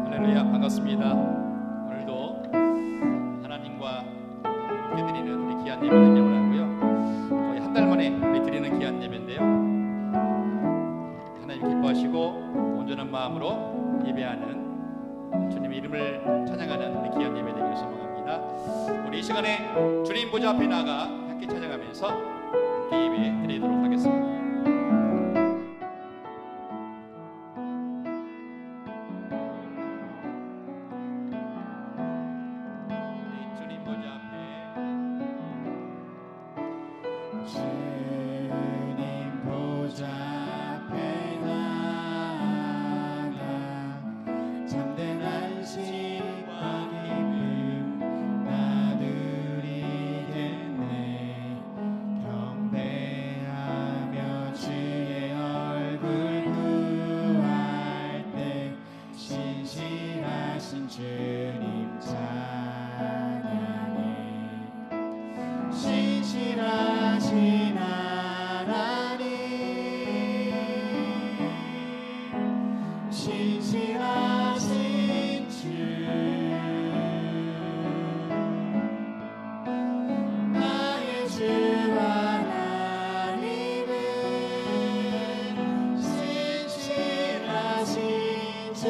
할렐루야, 반갑습니다. 오늘도 하나님과 함께 드리는 우리 귀한 예배 드리려고 하고요. 거의 한 달 만에 우리 드리는 귀한 예배인데요. 하나님 기뻐하시고 온전한 마음으로 예배하는 주님의 이름을 찬양하는 우리 귀한 예배 되기를 소망합니다. 우리 이 시간에 주님 보좌 앞에 나가 함께 찬양하면서 함께 예배 드리도록 하겠습니다. 주님 찬양해. 신실하신 하나님, 신실하신 주, 나의 주 하나님은 신실하신 주.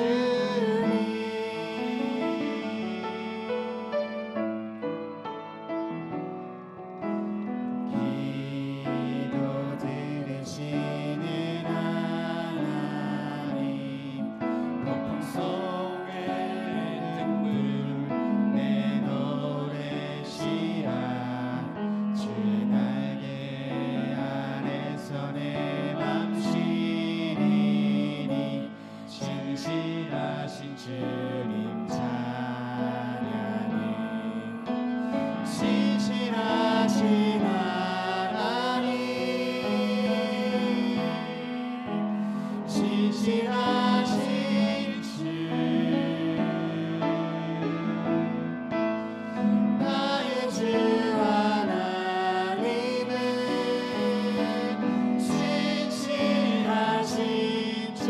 주님 찬양해. 신실하신 하나님, 신실하신 주, 나의 주 하나님은 신실하신 주.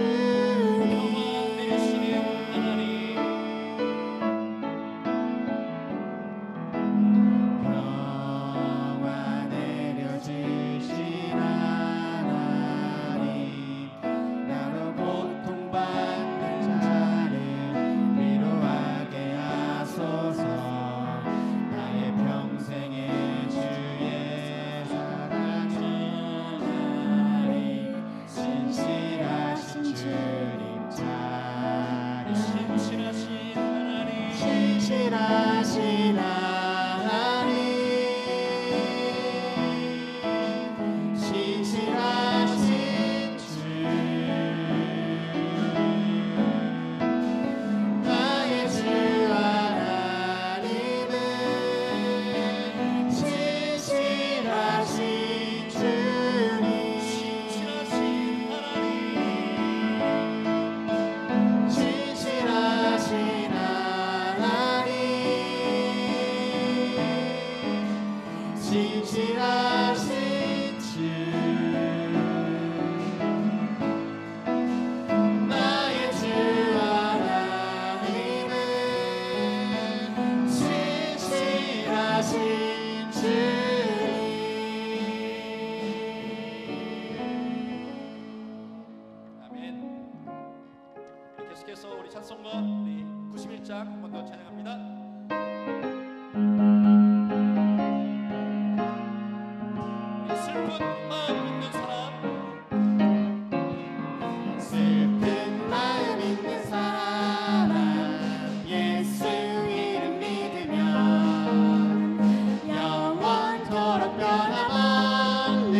신실하신 하나님, 신실하신 주, 나의 주 하나님은 신실하신 주님, 신실하신 하나님, 신실하신 신실하신 주, 나의 주 하나님은 신실하신 주님. 아멘. 계속해서 우리 찬송가 우리 91장 한 번 더 찬양합니다. 영원토록 변함없는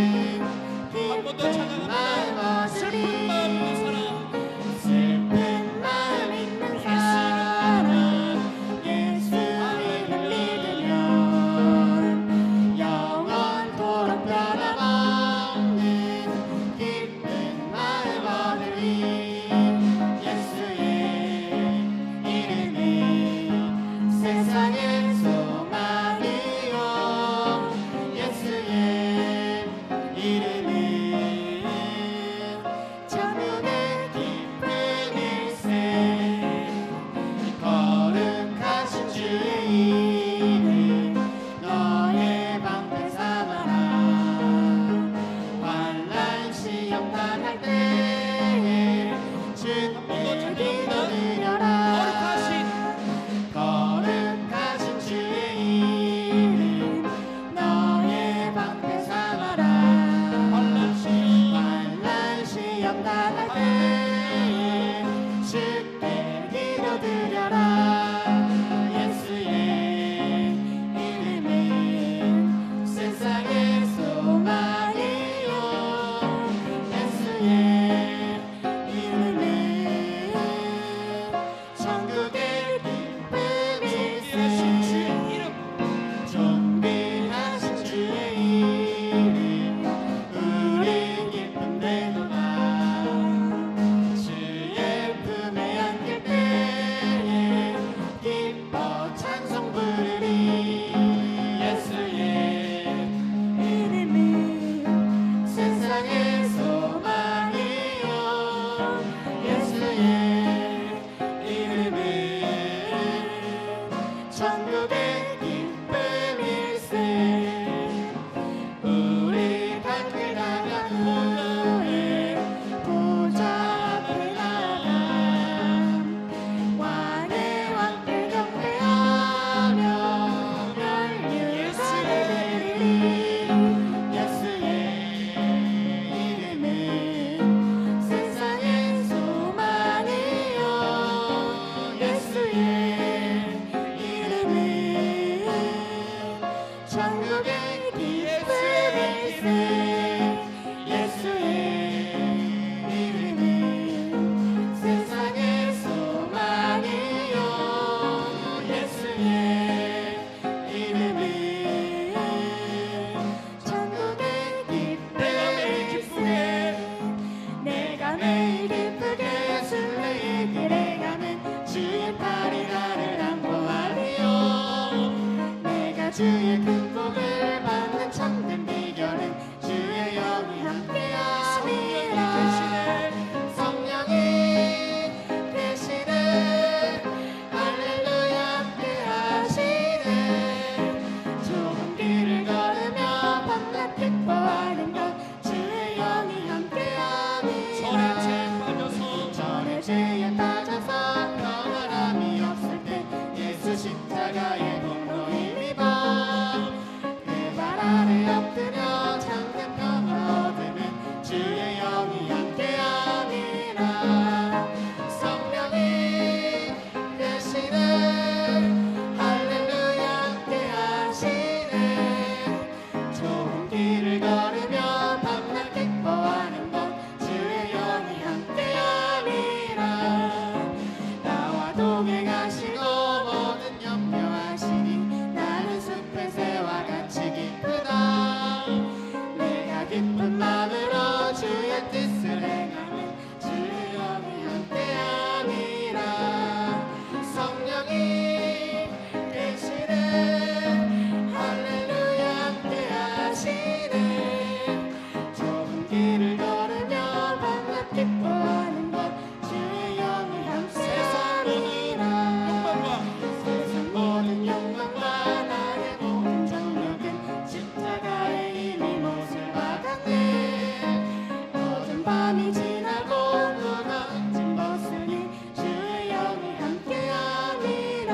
어둠 밤이 지나고 무거워진 벗으니 주의 영이 함께함이라.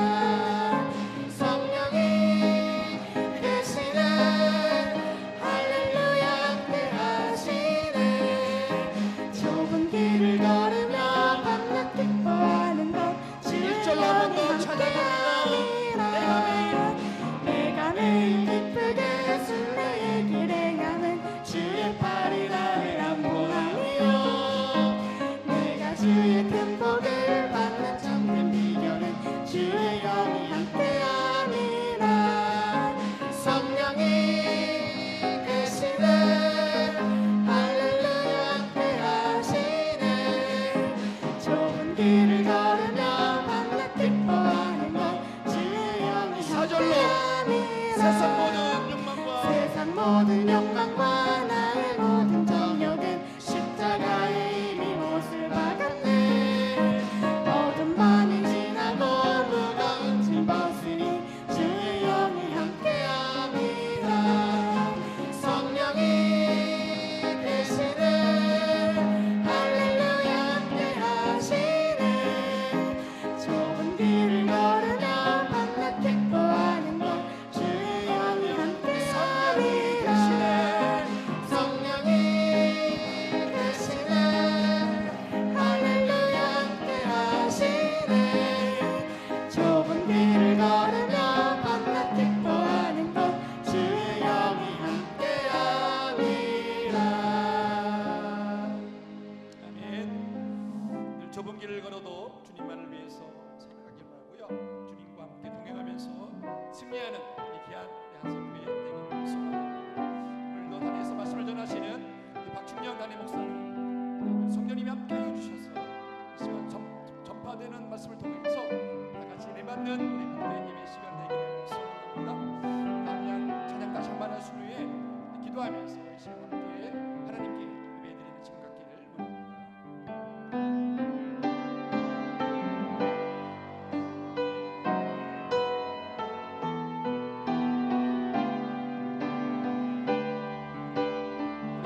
성령이 계시네 할렐루야 함께하시네. 좁은 길을 걸으며 밤낮 기뻐하는 것 주의 일절로 한번 더 영이 찬양합니다. 함께함이라. 내가 매일 기쁘게 순례의 길 행하는 주의 팔이 나를 안보하며 내가 주의 큰 복을 받는 참된 비결은 주의 영이 함께함이라. 성령이 계시네 할렐루야 함께하시네. 좁은 길을 걸으며 밤낮 기뻐하는 것 주의 영이 사절로 세상 모든 욕망과 세상 모든 욕망과 나의 모든 정욕은 십자가에 이미 못을 박았네. 어둠 밤이 지나고 무거운 짐 벗으니 주의 영이 함께함이라. 성령이 계시네 할렐루야 함께하시네. 좁은 길을 걸으며 밤낮 기뻐하는 것 주의 영이 함께함이라. 성령이 계시네 할렐루야 함께하시네. 좁은 길을 걸으며 밤낮 기뻐하는 것 주의 영이 함께함이라. 아멘. 늘 좁은 길을 걸어도 주님만을 위해서 살아가길 바라고요. 주님과 함께 동행하면서 승리하는 이 귀한 한성교회 되기를 소망합니다. 오늘도 단에서 말씀을 전하시는 우리 박충영 단임 목사님, 성령님이 함께 해주셔서 이 시간 전파되는 말씀을 통해서 다 같이 내받는 우리 목회님의 시간 되기를 소망합니다. 다음 찬양 다시 한번 하신 후에 기도하면서 이 시간 함께 하나님께 예배드리는 시간 갖기를 원합니다.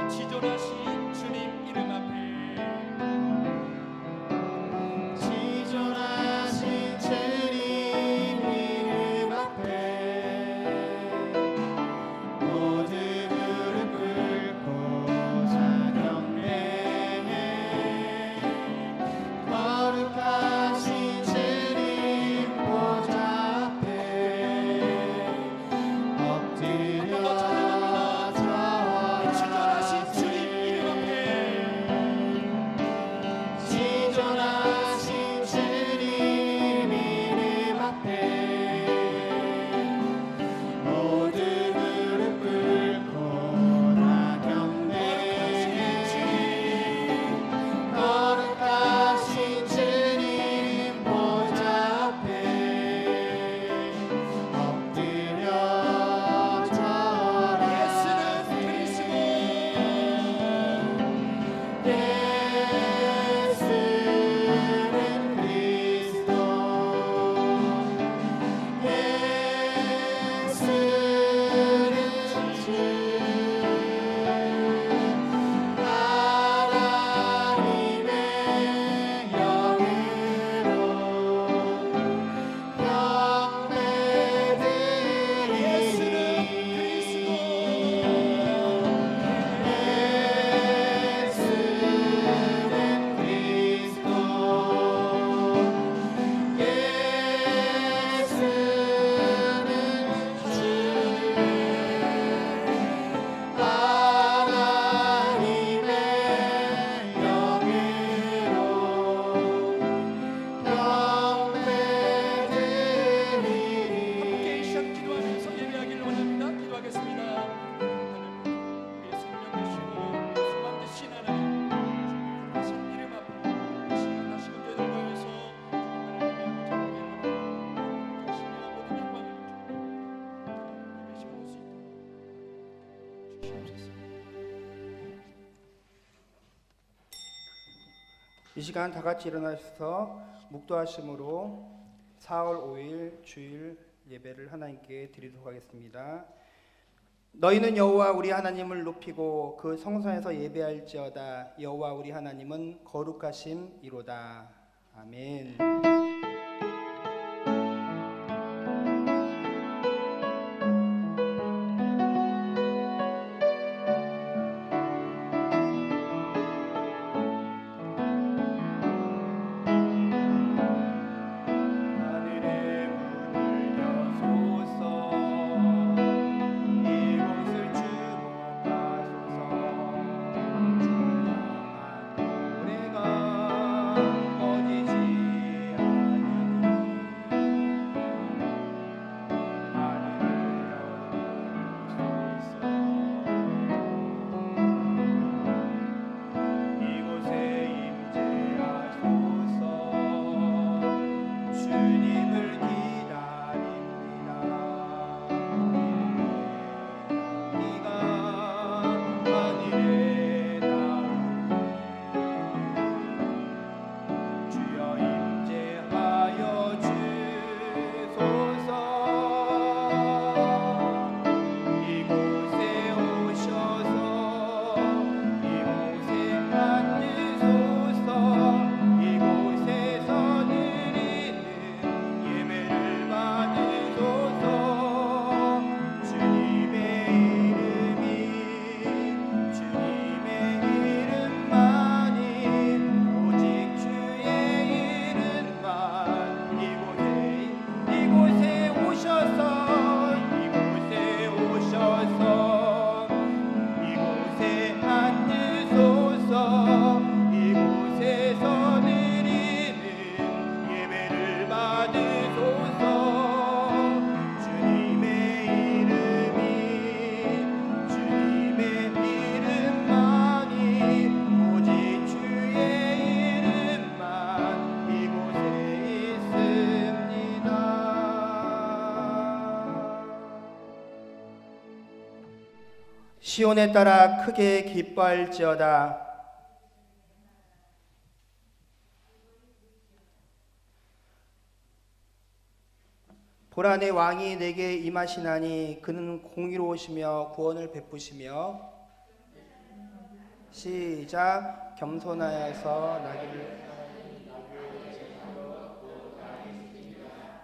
지존하신 주님 이름 앞에 지존하신 주님 이름 앞에 모두 무릎 꿇고 자 경배해. 거룩하신 주님 보좌 앞에 엎드려 지존하신 주님 이름 앞에 지존하신 주님 이름 앞에 모두 무릎 꿇고 다 경배해. 거룩하신 주님 보좌 앞에 엎드려 예수는 절하세. 그리스도 예수는 그리스도. 예수는 주. 하나님의 영으로 경배드리니. 예수는 그리스도 예수는 그리스도. 예수는 주. 하나님의 영으로 경배드리니. 함께 이 시간 기도하면서 예배하기를 원합니다. 기도하겠습니다. 하나님, 우리의 생명 되시고 소망 되신 하나님, 주님 하신 이름 앞에 이 시간 다시 교회들 모여서 주님만을 예배하고 전하기를 원합니다. 하시며 모든 영광을 주님 예배 시간 할수 있도록 주시옵소서. 이 시간 다 같이 일어나셔서 묵도하심으로 4월 5일 주일 예배를 하나님께 드리도록 하겠습니다. 너희는 여호와 우리 하나님을 높이고 그 성산에서 예배할지어다. 여호와 우리 하나님은 거룩하심이로다. 아멘. 하늘의 문을 여소서. 이곳을 주목하소서. 주야만 노래가 꺼지지 않으니 하늘을 열어주소서. 이곳에 임재하소서. 주님을 기다립니다. 네가 하늘에 닿으니 주여 임재하여 주소서. 이곳에 오셔서 이곳에 앉으소서. 이곳에서 드리는 예배를 받으소서. 주님의 이름만이 오직 주의 이름만. 이곳에 오셔서 이곳에 앉으소서. 이곳에서 드리는 예배를 받으소서. 주님의 이름만이 오직 주의 이름만 이곳에 있습니다. 시온에 따라 크게 기뻐할지어다. 보라, 내 왕이 내게 임하시나니 그는 공의로우시며 구원을 베푸시며 시작. 겸손하여서 나귀를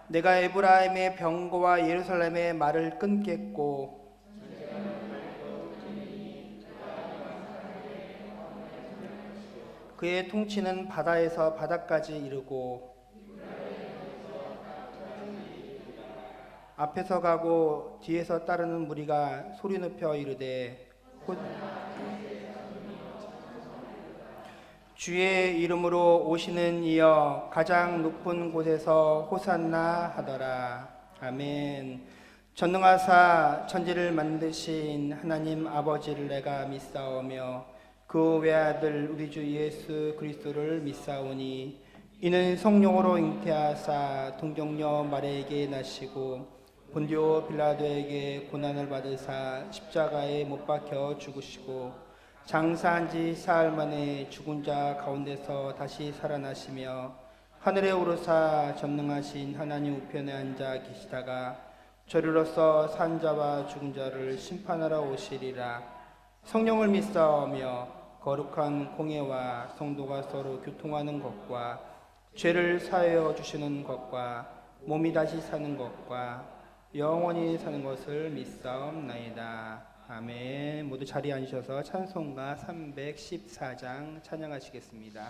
내가 에브라임의 병거와 예루살렘의 말을 끊겠고 그의 통치는 바다에서 바다까지 이르고 앞에서 가고 뒤에서 따르는 무리가 소리 높여 이르되 주의 이름으로 오시는 이여 가장 높은 곳에서 호산나 하더라. 아멘. 전능하사 천지를 만드신 하나님 아버지를 내가 믿사오며 그 외아들 우리 주 예수 그리스도를 믿사오니 이는 성령으로 잉태하사 동정녀 마리아에게 나시고 본디오 빌라도에게 고난을 받으사 십자가에 못 박혀 죽으시고 장사한 지 사흘 만에 죽은 자 가운데서 다시 살아나시며 하늘에 오르사 전능하신 하나님 우편에 앉아 계시다가 저리로서 산 자와 죽은 자를 심판하러 오시리라. 성령을 믿사오며 거룩한 공예와 성도가 서로 교통하는 것과 죄를 사하여 주시는 것과 몸이 다시 사는 것과 영원히 사는 것을 믿사옵나이다. 아멘. 모두 자리에 앉으셔서 찬송가 314장 찬양하시겠습니다.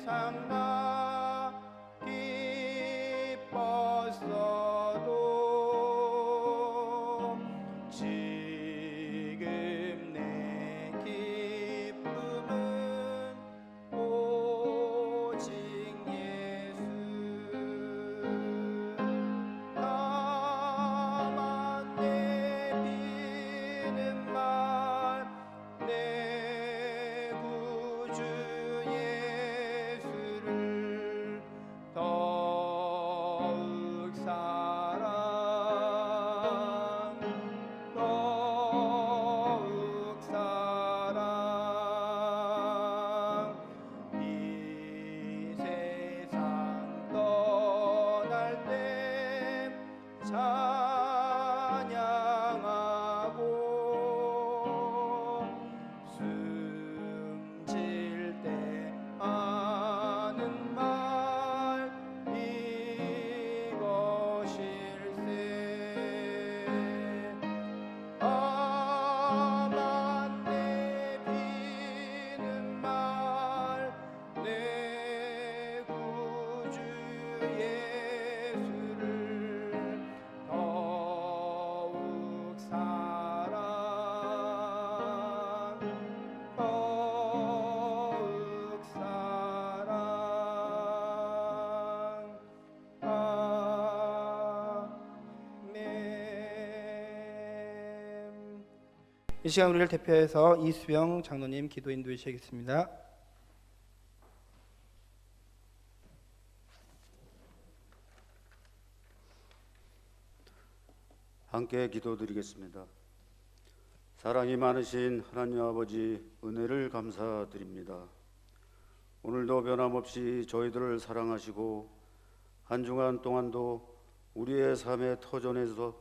참나 기뻤어도 지금 내 기쁨은 오직 예수 나만 내비는 말 내 구주 예수를 더욱 사랑 더욱 사랑 이 세상 떠날 때 찬양하고 숨질 때 하는 말 이것일세 나만 내비는 말 내 구주 예수를 더욱 사랑 더욱 사랑 아멘. 이 시간 우리를 대표해서 이수영 장로님 기도 인도해 주시겠습니다. 함께 기도드리겠습니다. 사랑이 많으신 하나님 아버지, 은혜를 감사드립니다. 오늘도 변함없이 저희들을 사랑하시고 한 주간 동안도 우리의 삶의 터전에서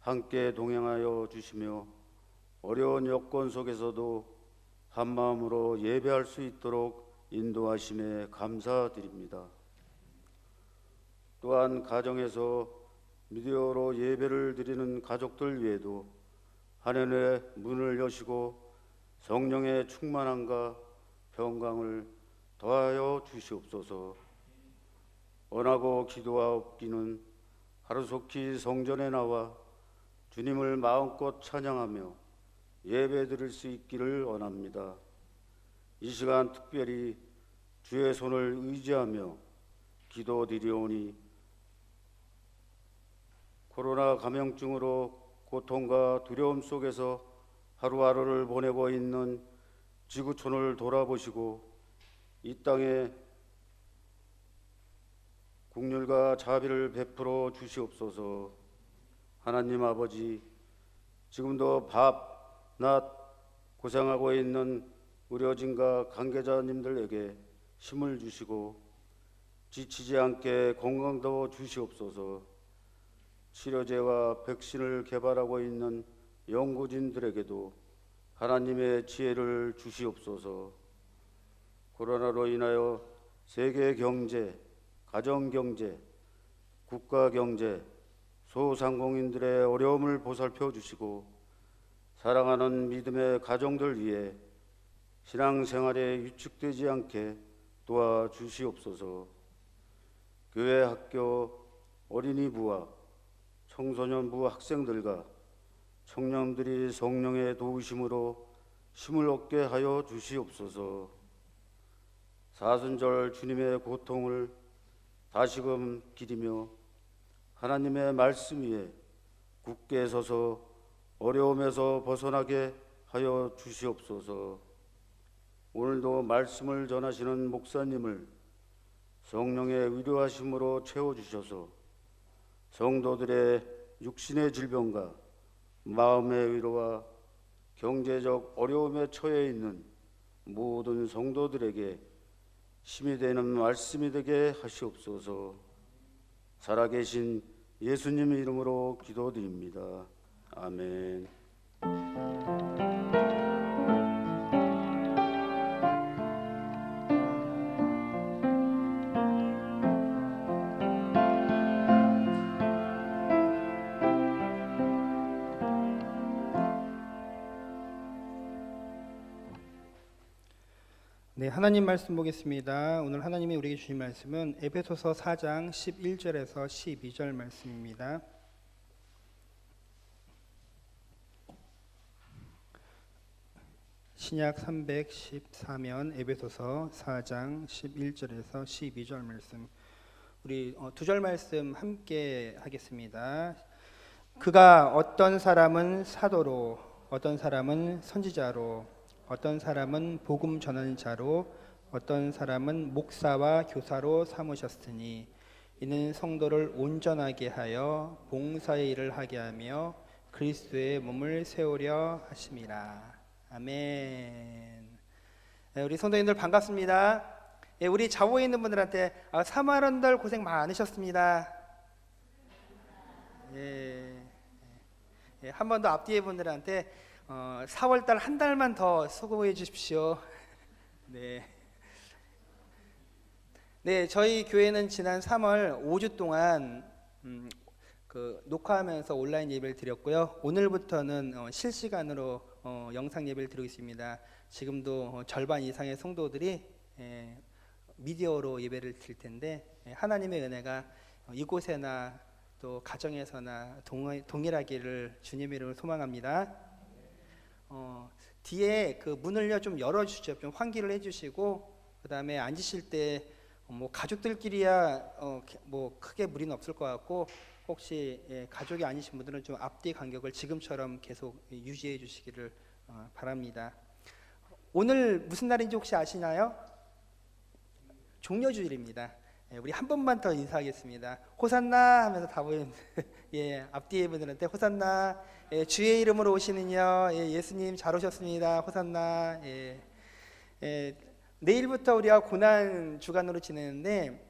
함께 동행하여 주시며 어려운 여건 속에서도 한마음으로 예배할 수 있도록 인도하심에 감사드립니다. 또한 가정에서 미디어로 예배를 드리는 가족들 위에도 하늘의 문을 여시고 성령의 충만함과 평강을 더하여 주시옵소서. 원하고 기도하옵기는 하루속히 성전에 나와 주님을 마음껏 찬양하며 예배 드릴 수 있기를 원합니다. 이 시간 특별히 주의 손을 의지하며 기도드리오니 코로나 감염증으로 고통과 두려움 속에서 하루하루를 보내고 있는 지구촌을 돌아보시고 이 땅에 국률과 자비를 베풀어 주시옵소서. 하나님 아버지, 지금도 밥, 낮 고생하고 있는 의료진과 관계자님들에게 힘을 주시고 지치지 않게 건강도 주시옵소서. 치료제와 백신을 개발하고 있는 연구진들에게도 하나님의 지혜를 주시옵소서. 코로나로 인하여 세계 경제, 가정 경제, 국가 경제, 소상공인들의 어려움을 보살펴 주시고 사랑하는 믿음의 가정들 위해 신앙생활에 위축되지 않게 도와주시옵소서. 교회, 학교, 어린이부와 청소년부 학생들과 청년들이 성령의 도우심으로 힘을 얻게 하여 주시옵소서. 사순절 주님의 고통을 다시금 기리며 하나님의 말씀 위에 굳게 서서 어려움에서 벗어나게 하여 주시옵소서. 오늘도 말씀을 전하시는 목사님을 성령의 위로하심으로 채워주셔서 성도들의 육신의 질병과 마음의 위로와 경제적 어려움에 처해 있는 모든 성도들에게 힘이 되는 말씀이 되게 하시옵소서. 살아계신 예수님 이름으로 기도드립니다. 아멘. 네, 하나님 말씀 보겠습니다. 오늘 하나님이 우리에게 주신 말씀은 에베소서 4장 11절에서 12절 말씀입니다. 신약 314면 에베소서 4장 11절에서 12절 말씀. 우리 두 절 말씀 함께 하겠습니다. 그가 어떤 사람은 사도로, 어떤 사람은 선지자로, 어떤 사람은 복음 전하는 자로, 어떤 사람은 목사와 교사로 삼으셨으니 이는 성도를 온전하게 하여 봉사의 일을 하게 하며 그리스도의 몸을 세우려 하심이라. 아멘. 우리 성도님들 반갑습니다. 우리 자보에 있는 분들한테 3월 한 달 고생 많으셨습니다. 한 번 더 앞뒤에 분들한테 4월 달 한 달만 더 수고해 주십시오. 네, 저희 교회는 지난 3월 5주 동안 녹화하면서 온라인 예배를 드렸고요. 오늘부터는 실시간으로 영상 예배를 드리고 있습니다. 지금도 절반 이상의 성도들이 미디어로 예배를 드릴 텐데 하나님의 은혜가 이곳에나 또 가정에서나 동일하기를 주님의 이름으로 소망합니다. 뒤에 그 문을요 좀 열어주시죠. 좀 환기를 해주시고 그 다음에 앉으실 때 가족들끼리야 크게 무리는 없을 것 같고 혹시 가족이 아니신 분들은 좀 앞뒤 간격을 지금처럼 계속 유지해 주시기를 바랍니다. 오늘 무슨 날인지 혹시 아시나요? 종려주일입니다. 우리 한 번만 더 인사하겠습니다. 호산나 하면서 다 보이는 앞뒤에 분들한테 호산나. 주의 이름으로 오시는요. 예수님 잘 오셨습니다. 호산나. 내일부터 우리가 고난 주간으로 지내는데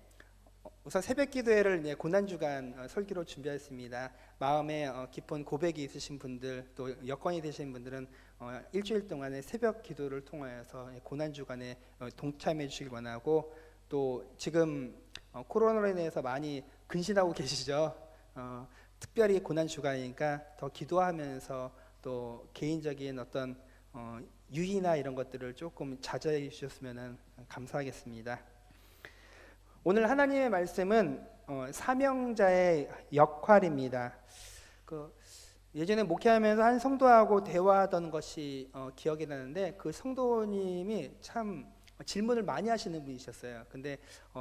우선 새벽 기도회를 고난 주간 설교로 준비했습니다. 마음에 깊은 고백이 있으신 분들 또 여건이 되신 분들은 일주일 동안의 새벽 기도를 통하여서 고난 주간에 동참해 주시길 원하고 또 지금 코로나로 인해서 많이 근신하고 계시죠. 특별히 고난 주간이니까 더 기도하면서 또 개인적인 어떤 유의나 이런 것들을 조금 자제해 주셨으면 감사하겠습니다. 오늘 하나님의 말씀은 사명자의 역할입니다. 예전에 목회하면서 한 성도하고 대화하던 것이 기억이 나는데 그 성도님이 참 질문을 많이 하시는 분이셨어요. 근데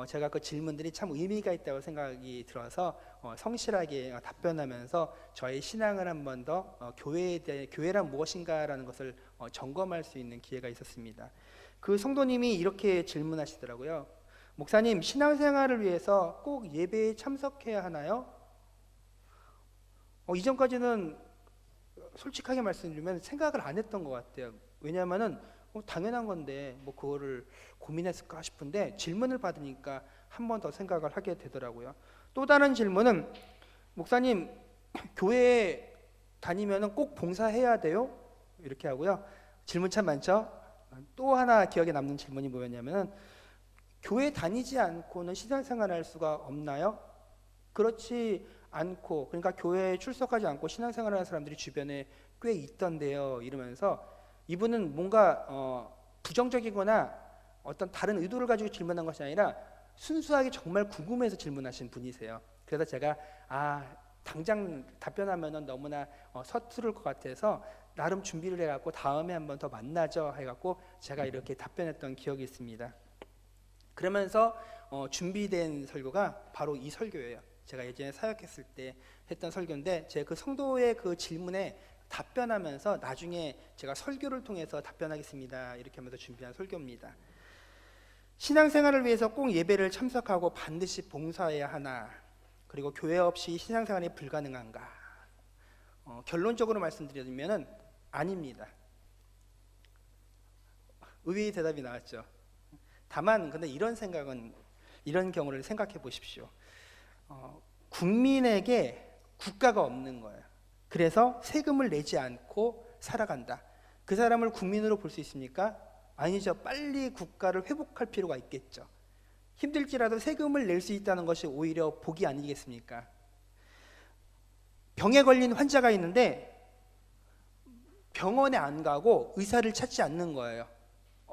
제가 그 질문들이 참 의미가 있다고 생각이 들어서 성실하게 답변하면서 저의 신앙을 한 번 더 교회에 대해 교회란 무엇인가라는 것을 점검할 수 있는 기회가 있었습니다. 그 성도님이 이렇게 질문하시더라고요. 목사님, 신앙생활을 위해서 꼭 예배에 참석해야 하나요? 이전까지는 솔직하게 말씀드리면 생각을 안 했던 것 같아요. 왜냐하면은 당연한 건데 그거를 고민했을까 싶은데 질문을 받으니까 한 번 더 생각을 하게 되더라고요. 또 다른 질문은 목사님, 교회에 다니면은 꼭 봉사해야 돼요? 이렇게 하고요. 질문 참 많죠? 또 하나 기억에 남는 질문이 뭐였냐면은 교회 다니지 않고는 신앙생활을 할 수가 없나요? 그렇지 않고, 그러니까 교회에 출석하지 않고 신앙생활을 하는 사람들이 주변에 꽤 있던데요. 이러면서 이분은 뭔가 부정적이거나 어떤 다른 의도를 가지고 질문한 것이 아니라 순수하게 정말 궁금해서 질문하신 분이세요. 그래서 제가 당장 답변하면 너무나 서투를 것 같아서 나름 준비를 해갖고 다음에 한번 더 만나죠 해갖고 제가 이렇게 답변했던 기억이 있습니다. 그러면서 준비된 설교가 바로 이 설교예요. 제가 예전에 사역했을 때 했던 설교인데 제가 그 성도의 그 질문에 답변하면서 나중에 제가 설교를 통해서 답변하겠습니다 이렇게 하면서 준비한 설교입니다. 신앙생활을 위해서 꼭 예배를 참석하고 반드시 봉사해야 하나, 그리고 교회 없이 신앙생활이 불가능한가? 결론적으로 말씀드리면 아닙니다. 의외의 대답이 나왔죠. 다만 근데 이런 경우를 생각해 보십시오. 국민에게 국가가 없는 거예요. 그래서 세금을 내지 않고 살아간다. 그 사람을 국민으로 볼 수 있습니까? 아니죠. 빨리 국가를 회복할 필요가 있겠죠. 힘들지라도 세금을 낼 수 있다는 것이 오히려 복이 아니겠습니까? 병에 걸린 환자가 있는데 병원에 안 가고 의사를 찾지 않는 거예요.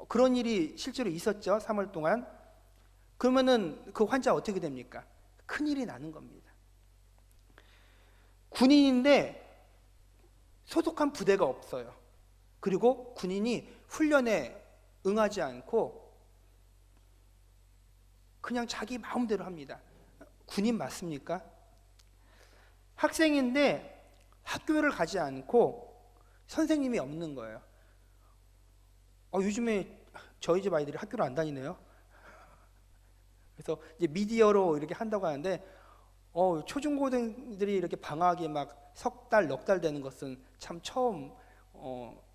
그런 일이 실제로 있었죠. 3월 동안. 그러면은 그 환자 어떻게 됩니까? 큰일이 나는 겁니다. 군인인데 소속한 부대가 없어요. 그리고 군인이 훈련에 응하지 않고 그냥 자기 마음대로 합니다. 군인 맞습니까? 학생인데 학교를 가지 않고 선생님이 없는 거예요. 요즘에 저희 집 아이들이 학교를 안 다니네요. 그래서 이제 미디어로 이렇게 한다고 하는데 초중고등들이 이렇게 방학이 막 석 달, 넉 달 되는 것은 참 처음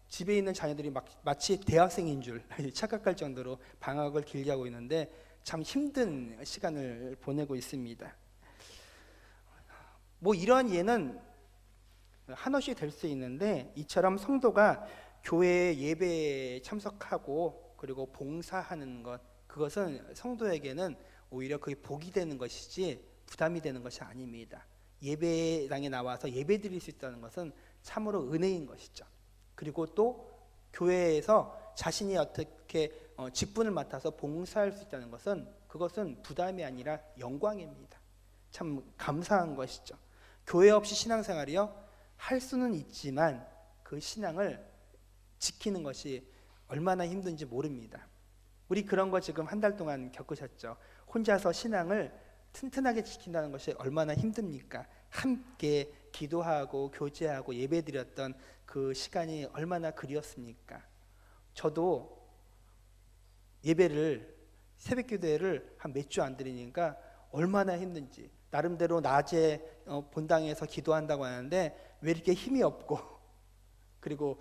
집에 있는 자녀들이 마치 대학생인 줄 착각할 정도로 방학을 길게 하고 있는데 참 힘든 시간을 보내고 있습니다. 뭐 이러한 예는 한없이 될 수 있는데 이처럼 성도가 교회 예배에 참석하고 그리고 봉사하는 것, 그것은 성도에게는 오히려 그게 복이 되는 것이지 부담이 되는 것이 아닙니다. 예배당에 나와서 예배 드릴 수 있다는 것은 참으로 은혜인 것이죠. 그리고 또 교회에서 자신이 어떻게 직분을 맡아서 봉사할 수 있다는 것은 그것은 부담이 아니라 영광입니다. 참 감사한 것이죠. 교회 없이 신앙생활이요, 할 수는 있지만 그 신앙을 지키는 것이 얼마나 힘든지 모릅니다. 우리 그런 거 지금 한 달 동안 겪으셨죠. 혼자서 신앙을 튼튼하게 지킨다는 것이 얼마나 힘듭니까? 함께 기도하고 교제하고 예배드렸던 그 시간이 얼마나 그리웠습니까? 저도 예배를, 새벽 기도회를 한 몇 주 안 드리니까 얼마나 힘든지, 나름대로 낮에 본당에서 기도한다고 하는데 왜 이렇게 힘이 없고 그리고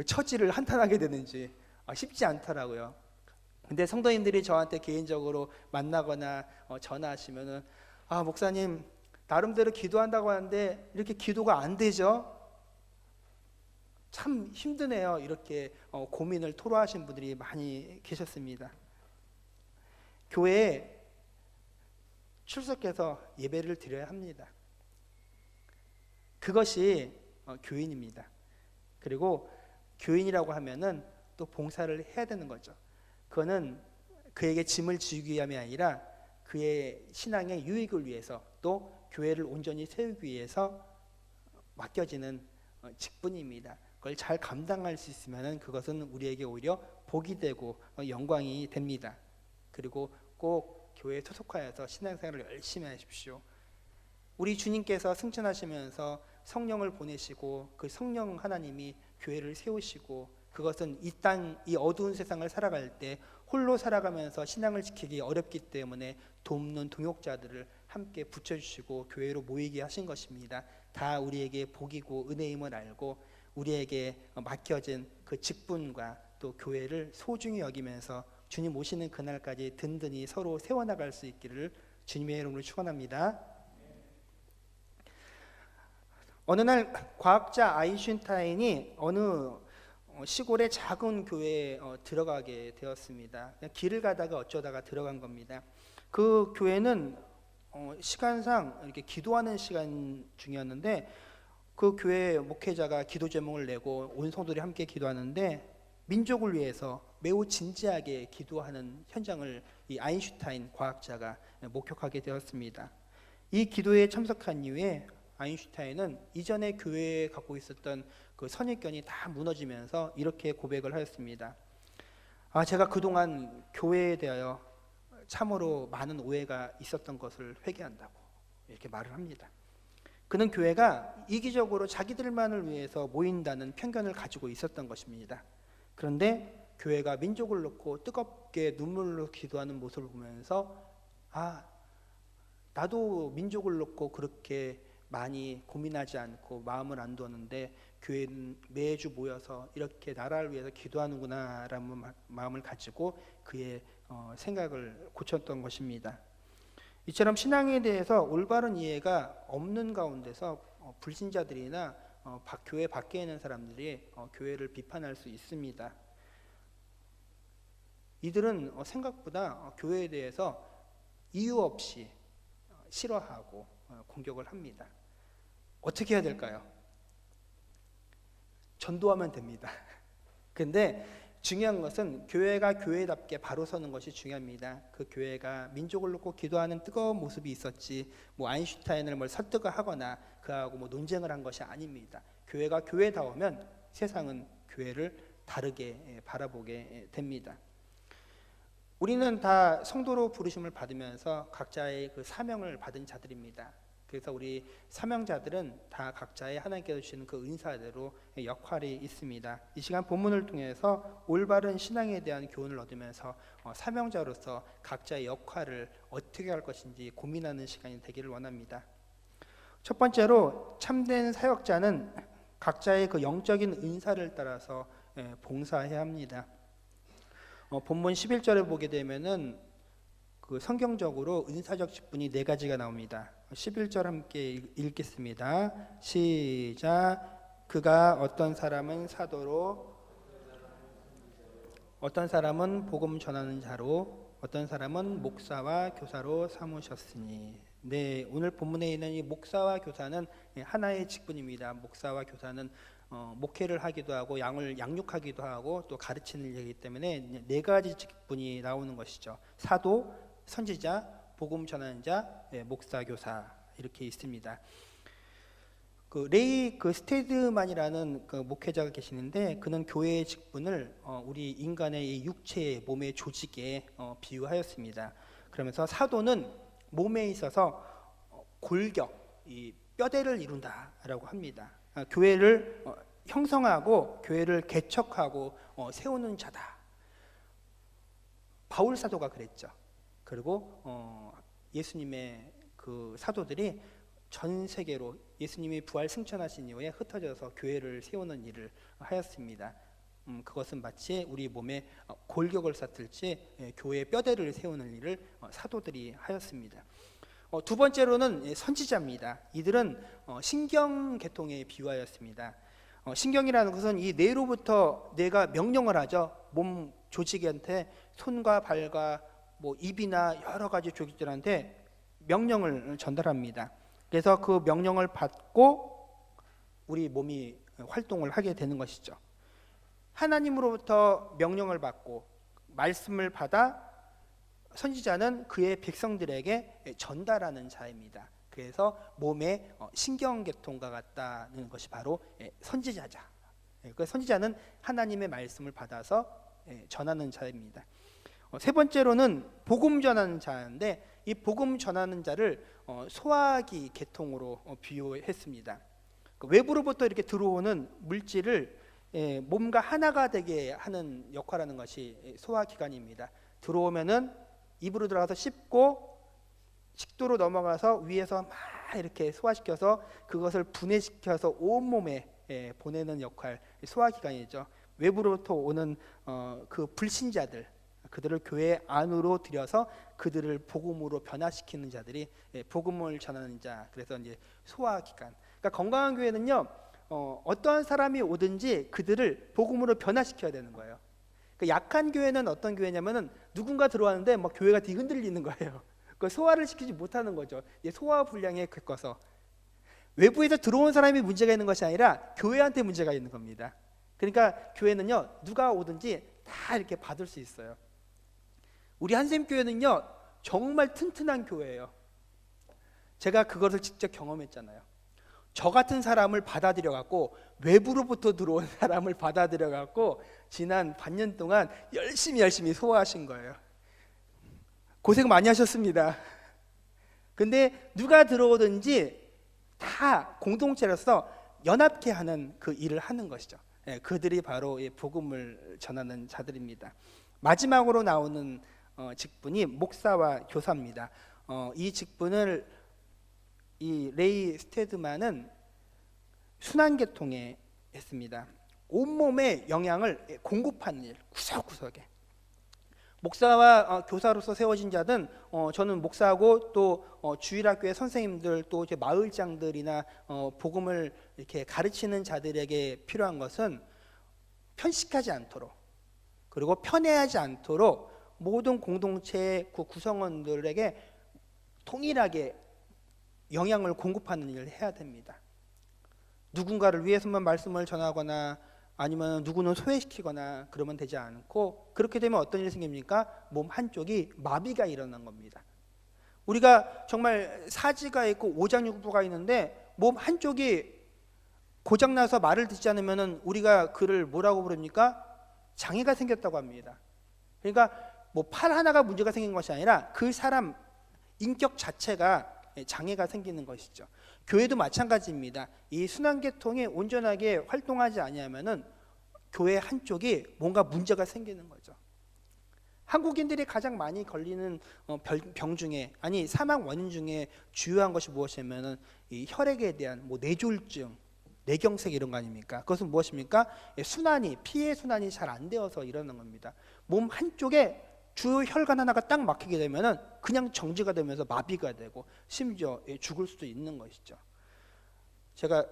처지를 한탄하게 되는지 쉽지 않더라고요. 근데 성도님들이 저한테 개인적으로 만나거나 전화하시면은 목사님 나름대로 기도한다고 하는데 이렇게 기도가 안 되죠? 참 힘드네요. 이렇게 고민을 토로하신 분들이 많이 계셨습니다. 교회에 출석해서 예배를 드려야 합니다. 그것이 교인입니다. 그리고 교인이라고 하면은 또 봉사를 해야 되는 거죠. 그거는 그에게 짐을 지우기 위함이 아니라 그의 신앙의 유익을 위해서 또 교회를 온전히 세우기 위해서 맡겨지는 직분입니다. 그걸 잘 감당할 수 있으면 그것은 우리에게 오히려 복이 되고 영광이 됩니다. 그리고 꼭 교회에 소속하여서 신앙생활을 열심히 하십시오. 우리 주님께서 승천하시면서 성령을 보내시고 그 성령 하나님이 교회를 세우시고 그것은 이 땅, 이 어두운 세상을 살아갈 때 홀로 살아가면서 신앙을 지키기 어렵기 때문에 돕는 동역자들을 함께 붙여주시고 교회로 모이게 하신 것입니다. 다 우리에게 복이고 은혜임을 알고 우리에게 맡겨진 그 직분과 또 교회를 소중히 여기면서 주님 오시는 그날까지 든든히 서로 세워나갈 수 있기를 주님의 이름으로 축원합니다. 어느 날 과학자 아인슈타인이 어느 시골의 작은 교회에 들어가게 되었습니다. 그냥 길을 가다가 어쩌다가 들어간 겁니다. 그 교회는 시간상 이렇게 기도하는 시간 중이었는데 그 교회 목회자가 기도 제목을 내고 온 성도들이 함께 기도하는데 민족을 위해서 매우 진지하게 기도하는 현장을 이 아인슈타인 과학자가 목격하게 되었습니다. 이 기도에 참석한 이후에 아인슈타인은 이전에 교회에 갖고 있었던 그 선입견이 다 무너지면서 이렇게 고백을 하였습니다. 제가 그동안 교회에 대하여 참으로 많은 오해가 있었던 것을 회개한다고 이렇게 말을 합니다. 그는 교회가 이기적으로 자기들만을 위해서 모인다는 편견을 가지고 있었던 것입니다. 그런데 교회가 민족을 놓고 뜨겁게 눈물로 기도하는 모습을 보면서 나도 민족을 놓고 그렇게 많이 고민하지 않고 마음을 안 두었는데 교회는 매주 모여서 이렇게 나라를 위해서 기도하는구나 라는 마음을 가지고 그의 생각을 고쳤던 것입니다. 이처럼 신앙에 대해서 올바른 이해가 없는 가운데서 불신자들이나 교회 밖에 있는 사람들이 교회를 비판할 수 있습니다. 이들은 생각보다 교회에 대해서 이유 없이 싫어하고 공격을 합니다. 어떻게 해야 될까요? 전도하면 됩니다. 근데 중요한 것은 교회가 교회답게 바로 서는 것이 중요합니다. 그 교회가 민족을 놓고 기도하는 뜨거운 모습이 있었지 뭐 아인슈타인을 뭘 설득을 하거나 그하고 뭐 논쟁을 한 것이 아닙니다. 교회가 교회다우면 세상은 교회를 다르게 바라보게 됩니다. 우리는 다 성도로 부르심을 받으면서 각자의 그 사명을 받은 자들입니다. 그래서 우리 사명자들은 다 각자의 하나님께서 주시는 그 은사대로 역할이 있습니다. 이 시간 본문을 통해서 올바른 신앙에 대한 교훈을 얻으면서 사명자로서 각자의 역할을 어떻게 할 것인지 고민하는 시간이 되기를 원합니다. 첫 번째로 참된 사역자는 각자의 그 영적인 은사를 따라서 봉사해야 합니다. 본문 11절에 보게 되면은 그 성경적으로 은사적 직분이 4가지가 나옵니다. 11절 함께 읽겠습니다. 시작. 그가 어떤 사람은 사도로, 어떤 사람은 복음 전하는 자로, 어떤 사람은 목사와 교사로 삼으셨으니. 네, 오늘 본문에 있는 이 목사와 교사는 하나의 직분입니다. 목사와 교사는 목회를 하기도 하고 양을 양육하기도 하고 또 가르치는 일이기 때문에 4가지 직분이 나오는 것이죠. 사도, 선지자, 복음 전하는 자, 목사, 교사 이렇게 있습니다. 그 레이 스테드만이라는 그 목회자가 계시는데 그는 교회의 직분을 우리 인간의 이 육체의 몸의 조직에 비유하였습니다. 그러면서 사도는 몸에 있어서 골격, 이 뼈대를 이룬다라고 합니다. 교회를 형성하고 교회를 개척하고 세우는 자다. 바울 사도가 그랬죠. 그리고 예수님의 그 사도들이 전 세계로 예수님이 부활 승천하신 이후에 흩어져서 교회를 세우는 일을 하였습니다. 그것은 마치 우리 몸에 골격을 쌓을지 교회의 뼈대를 세우는 일을 사도들이 하였습니다. 두 번째로는 선지자입니다. 이들은 신경계통에 비유하였습니다. 신경이라는 것은 이 뇌로부터 뇌가 명령을 하죠. 몸 조직한테 손과 발과 뭐 입이나 여러 가지 조직들한테 명령을 전달합니다. 그래서 그 명령을 받고 우리 몸이 활동을 하게 되는 것이죠. 하나님으로부터 명령을 받고 말씀을 받아 선지자는 그의 백성들에게 전달하는 자입니다. 그래서 몸의 신경계통과 같다는 것이 바로 선지자자. 그 선지자는 하나님의 말씀을 받아서 전하는 자입니다. 세 번째로는 복음 전하는 자인데 이 복음 전하는 자를 소화기 계통으로 비유했습니다. 외부로부터 이렇게 들어오는 물질을 몸과 하나가 되게 하는 역할하는 것이 소화기관입니다. 들어오면은 입으로 들어가서 씹고 식도로 넘어가서 위에서 막 이렇게 소화시켜서 그것을 분해시켜서 온몸에 보내는 역할, 소화기관이죠. 외부로부터 오는 그 불신자들, 그들을 교회 안으로 들여서 그들을 복음으로 변화시키는 자들이 복음을 전하는 자. 그래서 이제 소화기관. 그러니까 건강한 교회는요, 어떠한 사람이 오든지 그들을 복음으로 변화시켜야 되는 거예요. 그러니까 약한 교회는 어떤 교회냐면은 누군가 들어왔는데 막 교회가 되게 흔들리는 거예요. 그 소화를 시키지 못하는 거죠. 소화 불량에 겪어서 외부에서 들어온 사람이 문제가 있는 것이 아니라 교회한테 문제가 있는 겁니다. 그러니까 교회는요, 누가 오든지 다 이렇게 받을 수 있어요. 우리 한샘 교회는요, 정말 튼튼한 교회예요. 제가 그것을 직접 경험했잖아요. 저 같은 사람을 받아들여 갖고 외부로부터 들어온 사람을 받아들여 갖고 지난 반년 동안 열심히 소화하신 거예요. 고생 많이 하셨습니다. 근데 누가 들어오든지 다 공동체로서 연합케 하는 그 일을 하는 것이죠. 그들이 바로 복음을 전하는 자들입니다. 마지막으로 나오는 직분이 목사와 교사입니다. 이 직분을 이 레이 스테드만은 순환계통에 했습니다. 온몸에 영향을 공급하는 일, 구석구석에. 목사와 교사로서 세워진 자는 저는 목사하고 또 주일학교의 선생님들 또 이제 마을장들이나 복음을 이렇게 가르치는 자들에게 필요한 것은 편식하지 않도록 그리고 편애하지 않도록 모든 공동체의 그 구성원들에게 동일하게 영향을 공급하는 일을 해야 됩니다. 누군가를 위해서만 말씀을 전하거나 아니면 누구는 소외시키거나 그러면 되지 않고, 그렇게 되면 어떤 일이 생깁니까? 몸 한쪽이 마비가 일어난 겁니다. 우리가 정말 사지가 있고 오장육부가 있는데 몸 한쪽이 고장나서 말을 듣지 않으면 우리가 그를 뭐라고 부릅니까? 장애가 생겼다고 합니다. 그러니까 뭐 팔 하나가 문제가 생긴 것이 아니라 그 사람 인격 자체가 장애가 생기는 것이죠. 교회도 마찬가지입니다. 이 순환계통이 온전하게 활동하지 아니하면은 교회 한쪽이 뭔가 문제가 생기는 거죠. 한국인들이 가장 많이 걸리는 병 중에, 아니 사망 원인 중에 주요한 것이 무엇이냐면은 이 혈액에 대한 뭐 뇌졸중, 뇌경색 이런 거 아닙니까? 그것은 무엇입니까? 순환이, 피의 순환이 잘 안 되어서 일어나는 겁니다. 몸 한쪽에 주 혈관 하나가 딱 막히게 되면은 그냥 정지가 되면서 마비가 되고 심지어 죽을 수도 있는 것이죠. 제가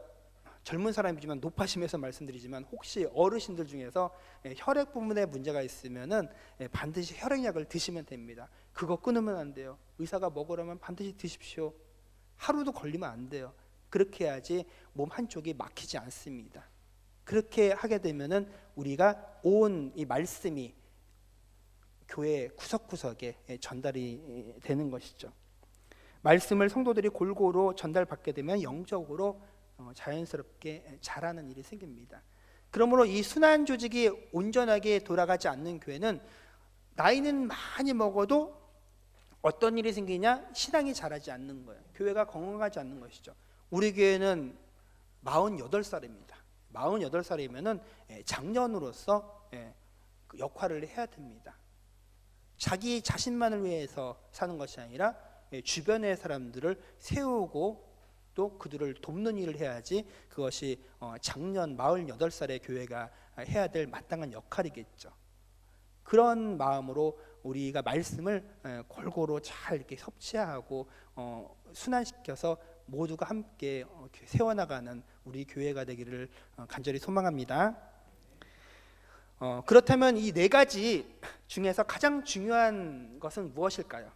젊은 사람이지만 높아심에서 말씀드리지만, 혹시 어르신들 중에서 혈액 부분에 문제가 있으면은 반드시 혈액약을 드시면 됩니다. 그거 끊으면 안 돼요. 의사가 먹으라면 반드시 드십시오. 하루도 걸리면 안 돼요. 그렇게 해야지 몸 한쪽이 막히지 않습니다. 그렇게 하게 되면은 우리가 온 이 말씀이 교회 구석구석에 전달이 되는 것이죠. 말씀을 성도들이 골고루 전달받게 되면 영적으로 자연스럽게 자라는 일이 생깁니다. 그러므로 이 순환 조직이 온전하게 돌아가지 않는 교회는 나이는 많이 먹어도 어떤 일이 생기냐? 신앙이 자라지 않는 거예요. 교회가 건강하지 않는 것이죠. 우리 교회는 48살입니다. 48살이면은 장년으로서 그 역할을 해야 됩니다. 자기 자신만을 위해서 사는 것이 아니라 주변의 사람들을 세우고 또 그들을 돕는 일을 해야지 그것이 장년 48살의 교회가 해야 될 마땅한 역할이겠죠. 그런 마음으로 우리가 말씀을 골고루 잘 이렇게 섭취하고 순환시켜서 모두가 함께 세워나가는 우리 교회가 되기를 간절히 소망합니다. 그렇다면 이 네 가지 중에서 가장 중요한 것은 무엇일까요?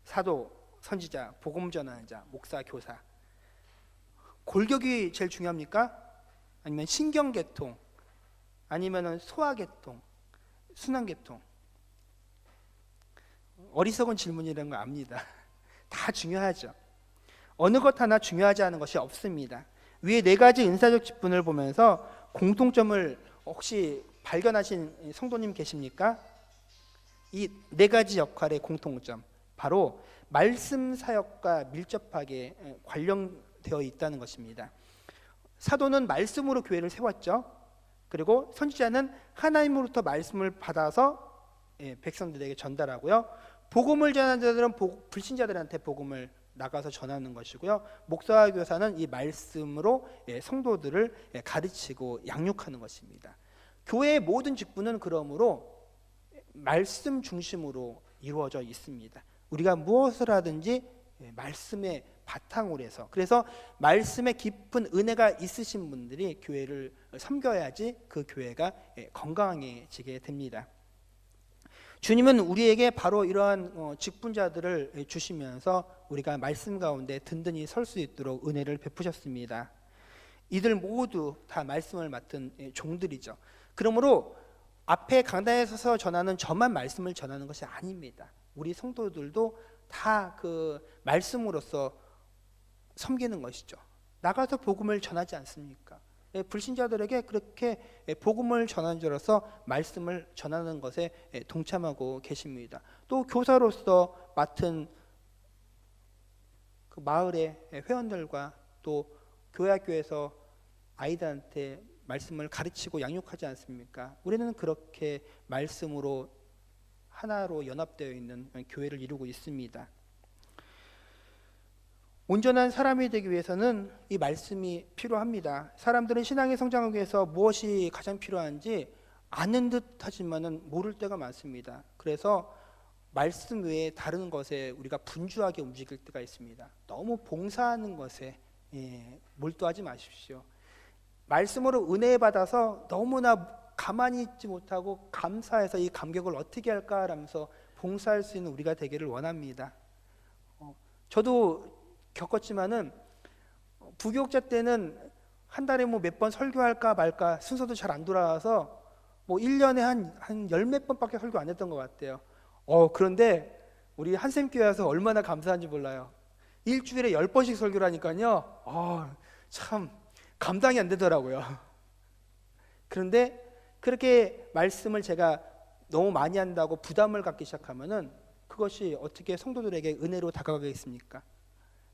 사도, 선지자, 복음 전하자, 목사, 교사. 골격이 제일 중요합니까? 아니면 신경계통, 아니면 소화계통, 순환계통? 어리석은 질문이라는 거 압니다. 다 중요하죠. 어느 것 하나 중요하지 않은 것이 없습니다. 위에 네 가지 은사적 직분을 보면서 공통점을 혹시 발견하신 성도님 계십니까? 이 네 가지 역할의 공통점, 바로 말씀 사역과 밀접하게 관련되어 있다는 것입니다. 사도는 말씀으로 교회를 세웠죠. 그리고 선지자는 하나님으로부터 말씀을 받아서 백성들에게 전달하고요. 복음을 전하는 자들은 불신자들한테 복음을 나가서 전하는 것이고요. 목사와 교사는 이 말씀으로 성도들을 가르치고 양육하는 것입니다. 교회의 모든 직분은 그러므로 말씀 중심으로 이루어져 있습니다. 우리가 무엇을 하든지 말씀의 바탕으로 해서, 그래서 말씀에 깊은 은혜가 있으신 분들이 교회를 섬겨야지 그 교회가 건강해지게 됩니다. 주님은 우리에게 바로 이러한 직분자들을 주시면서 우리가 말씀 가운데 든든히 설 수 있도록 은혜를 베푸셨습니다. 이들 모두 다 말씀을 맡은 종들이죠. 그러므로 앞에 강단에 서서 전하는 저만 말씀을 전하는 것이 아닙니다. 우리 성도들도 다 그 말씀으로서 섬기는 것이죠. 나가서 복음을 전하지 않습니까? 불신자들에게 그렇게 복음을 전하는 자로서 말씀을 전하는 것에 동참하고 계십니다. 또 교사로서 맡은 그 마을의 회원들과 또 교회학교에서 아이들한테 말씀을 가르치고 양육하지 않습니까? 우리는 그렇게 말씀으로 하나로 연합되어 있는 교회를 이루고 있습니다. 온전한 사람이 되기 위해서는 이 말씀이 필요합니다. 사람들은 신앙의 성장을 위해서 무엇이 가장 필요한지 아는 듯 하지만은 모를 때가 많습니다. 그래서 말씀 외에 다른 것에 우리가 분주하게 움직일 때가 있습니다. 너무 봉사하는 것에 몰두하지 마십시오. 말씀으로 은혜 받아서 너무나 가만히 있지 못하고 감사해서 이 감격을 어떻게 할까 하면서 봉사할 수 있는 우리가 되기를 원합니다. 저도 겪었지만은 부교육자 때는 한 달에 뭐 몇 번 설교할까 말까 순서도 잘 안 돌아와서 뭐 1년에 한 열 몇 번밖에 설교 안 했던 것 같아요. 그런데 우리 한샘교회 와서 얼마나 감사한지 몰라요. 일주일에 10번씩 설교를 하니까요. 참 감당이 안 되더라고요. 그런데 그렇게 말씀을 제가 너무 많이 한다고 부담을 갖기 시작하면은 그것이 어떻게 성도들에게 은혜로 다가가겠습니까?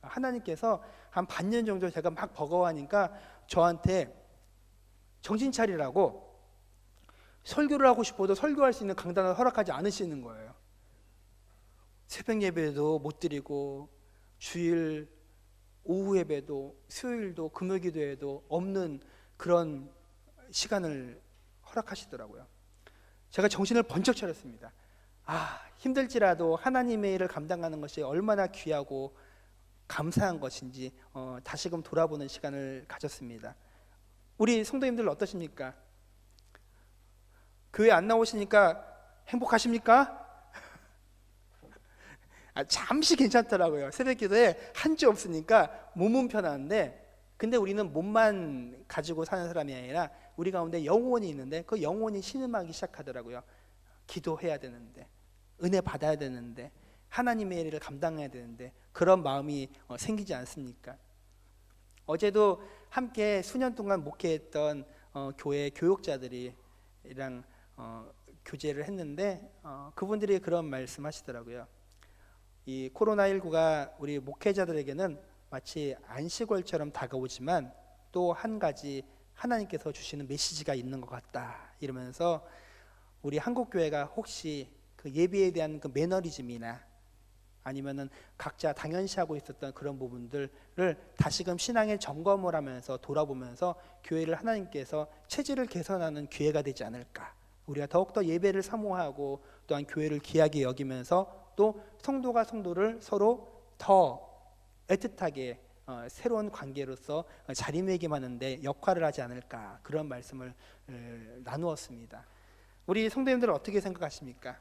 하나님께서 한 반년 정도 제가 막 버거워하니까 저한테 정신 차리라고 설교를 하고 싶어도 설교할 수 있는 강단을 허락하지 않으시는 거예요. 새벽 예배도 못 드리고 주일 오후 예배도 수요일도 금요기도에도 없는 그런 시간을 허락하시더라고요. 제가 정신을 번쩍 차렸습니다. 힘들지라도 하나님의 일을 감당하는 것이 얼마나 귀하고 감사한 것인지 다시금 돌아보는 시간을 가졌습니다. 우리 성도님들 어떠십니까? 교회 안 나오시니까 행복하십니까? 잠시 괜찮더라고요. 새벽기도에 한 주 없으니까 몸은 편한데, 근데 우리는 몸만 가지고 사는 사람이 아니라 우리 가운데 영혼이 있는데 그 영혼이 신음하기 시작하더라고요. 기도해야 되는데, 은혜 받아야 되는데, 하나님의 일을 감당해야 되는데 그런 마음이 생기지 않습니까? 어제도 함께 수년 동안 목회했던 교회 교육자들이랑 교제를 했는데 그분들이 그런 말씀하시더라고요. 이 코로나19가 우리 목회자들에게는 마치 안식월처럼 다가오지만 또 한 가지 하나님께서 주시는 메시지가 있는 것 같다 이러면서 우리 한국교회가 혹시 그 예배에 대한 그 매너리즘이나 아니면은 각자 당연시하고 있었던 그런 부분들을 다시금 신앙의 점검을 하면서 돌아보면서 교회를 하나님께서 체질을 개선하는 기회가 되지 않을까. 우리가 더욱더 예배를 사모하고 또한 교회를 귀하게 여기면서 또 성도가 성도를 서로 더 애틋하게 새로운 관계로서 자리매김하는데 역할을 하지 않을까, 그런 말씀을 나누었습니다. 우리 성도님들은 어떻게 생각하십니까?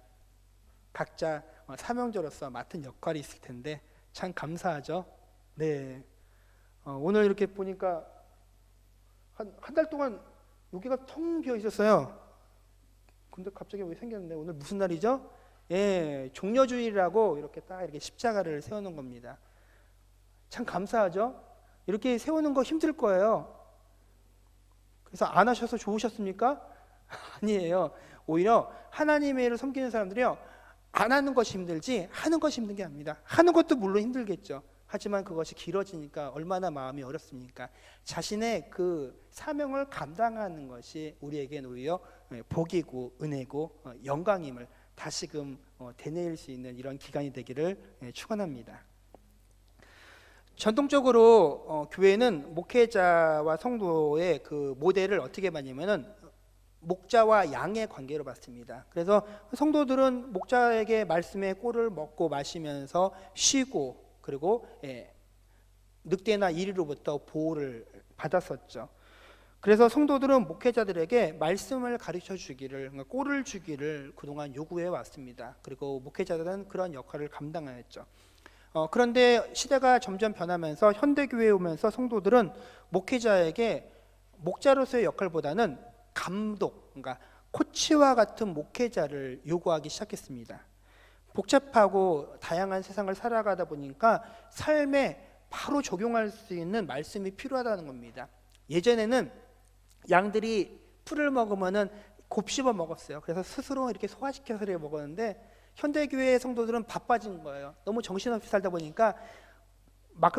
각자 사명자로서 맡은 역할이 있을 텐데 참 감사하죠. 네, 오늘 이렇게 보니까 한 달 동안 여기가 텅 비어 있었어요. 근데 갑자기 왜 생겼는데 오늘 무슨 날이죠? 예, 종려주일이라고 이렇게 딱 이렇게 십자가를 세우는 겁니다. 참 감사하죠. 이렇게 세우는 거 힘들 거예요. 그래서 안 하셔서 좋으셨습니까? 아니에요. 오히려 하나님의 일을 섬기는 사람들이요, 안 하는 것이 힘들지 하는 것이 힘든 게 아닙니다. 하는 것도 물론 힘들겠죠. 하지만 그것이 길어지니까 얼마나 마음이 어렵습니까? 자신의 그 사명을 감당하는 것이 우리에겐 오히려 복이고 은혜고 영광임을 다시금 되뇌일 수 있는 이런 기간이 되기를 축원합니다. 전통적으로 교회는 목회자와 성도의 그 모델을 어떻게 봤냐면은 목자와 양의 관계로 봤습니다. 그래서 성도들은 목자에게 말씀의 꼴을 먹고 마시면서 쉬고, 그리고 늑대나 이리로부터 보호를 받았었죠. 그래서 성도들은 목회자들에게 말씀을 가르쳐 주기를, 그러니까 꼴을 주기를 그동안 요구해 왔습니다. 그리고 목회자들은 그런 역할을 감당하였죠. 그런데 시대가 점점 변하면서 현대교회에 오면서 성도들은 목회자에게 목자로서의 역할보다는 감독, 그러니까 코치와 같은 목회자를 요구하기 시작했습니다. 복잡하고 다양한 세상을 살아가다 보니까 삶에 바로 적용할 수 있는 말씀이 필요하다는 겁니다. 예전에는 양들이 풀을 먹으면은 곱씹어 먹었어요. 그래서 스스로 이렇게 소화시켜서 이렇게 먹었는데 현대교회의 성도들은 바빠진 거예요. 너무 정신없이 살다 보니까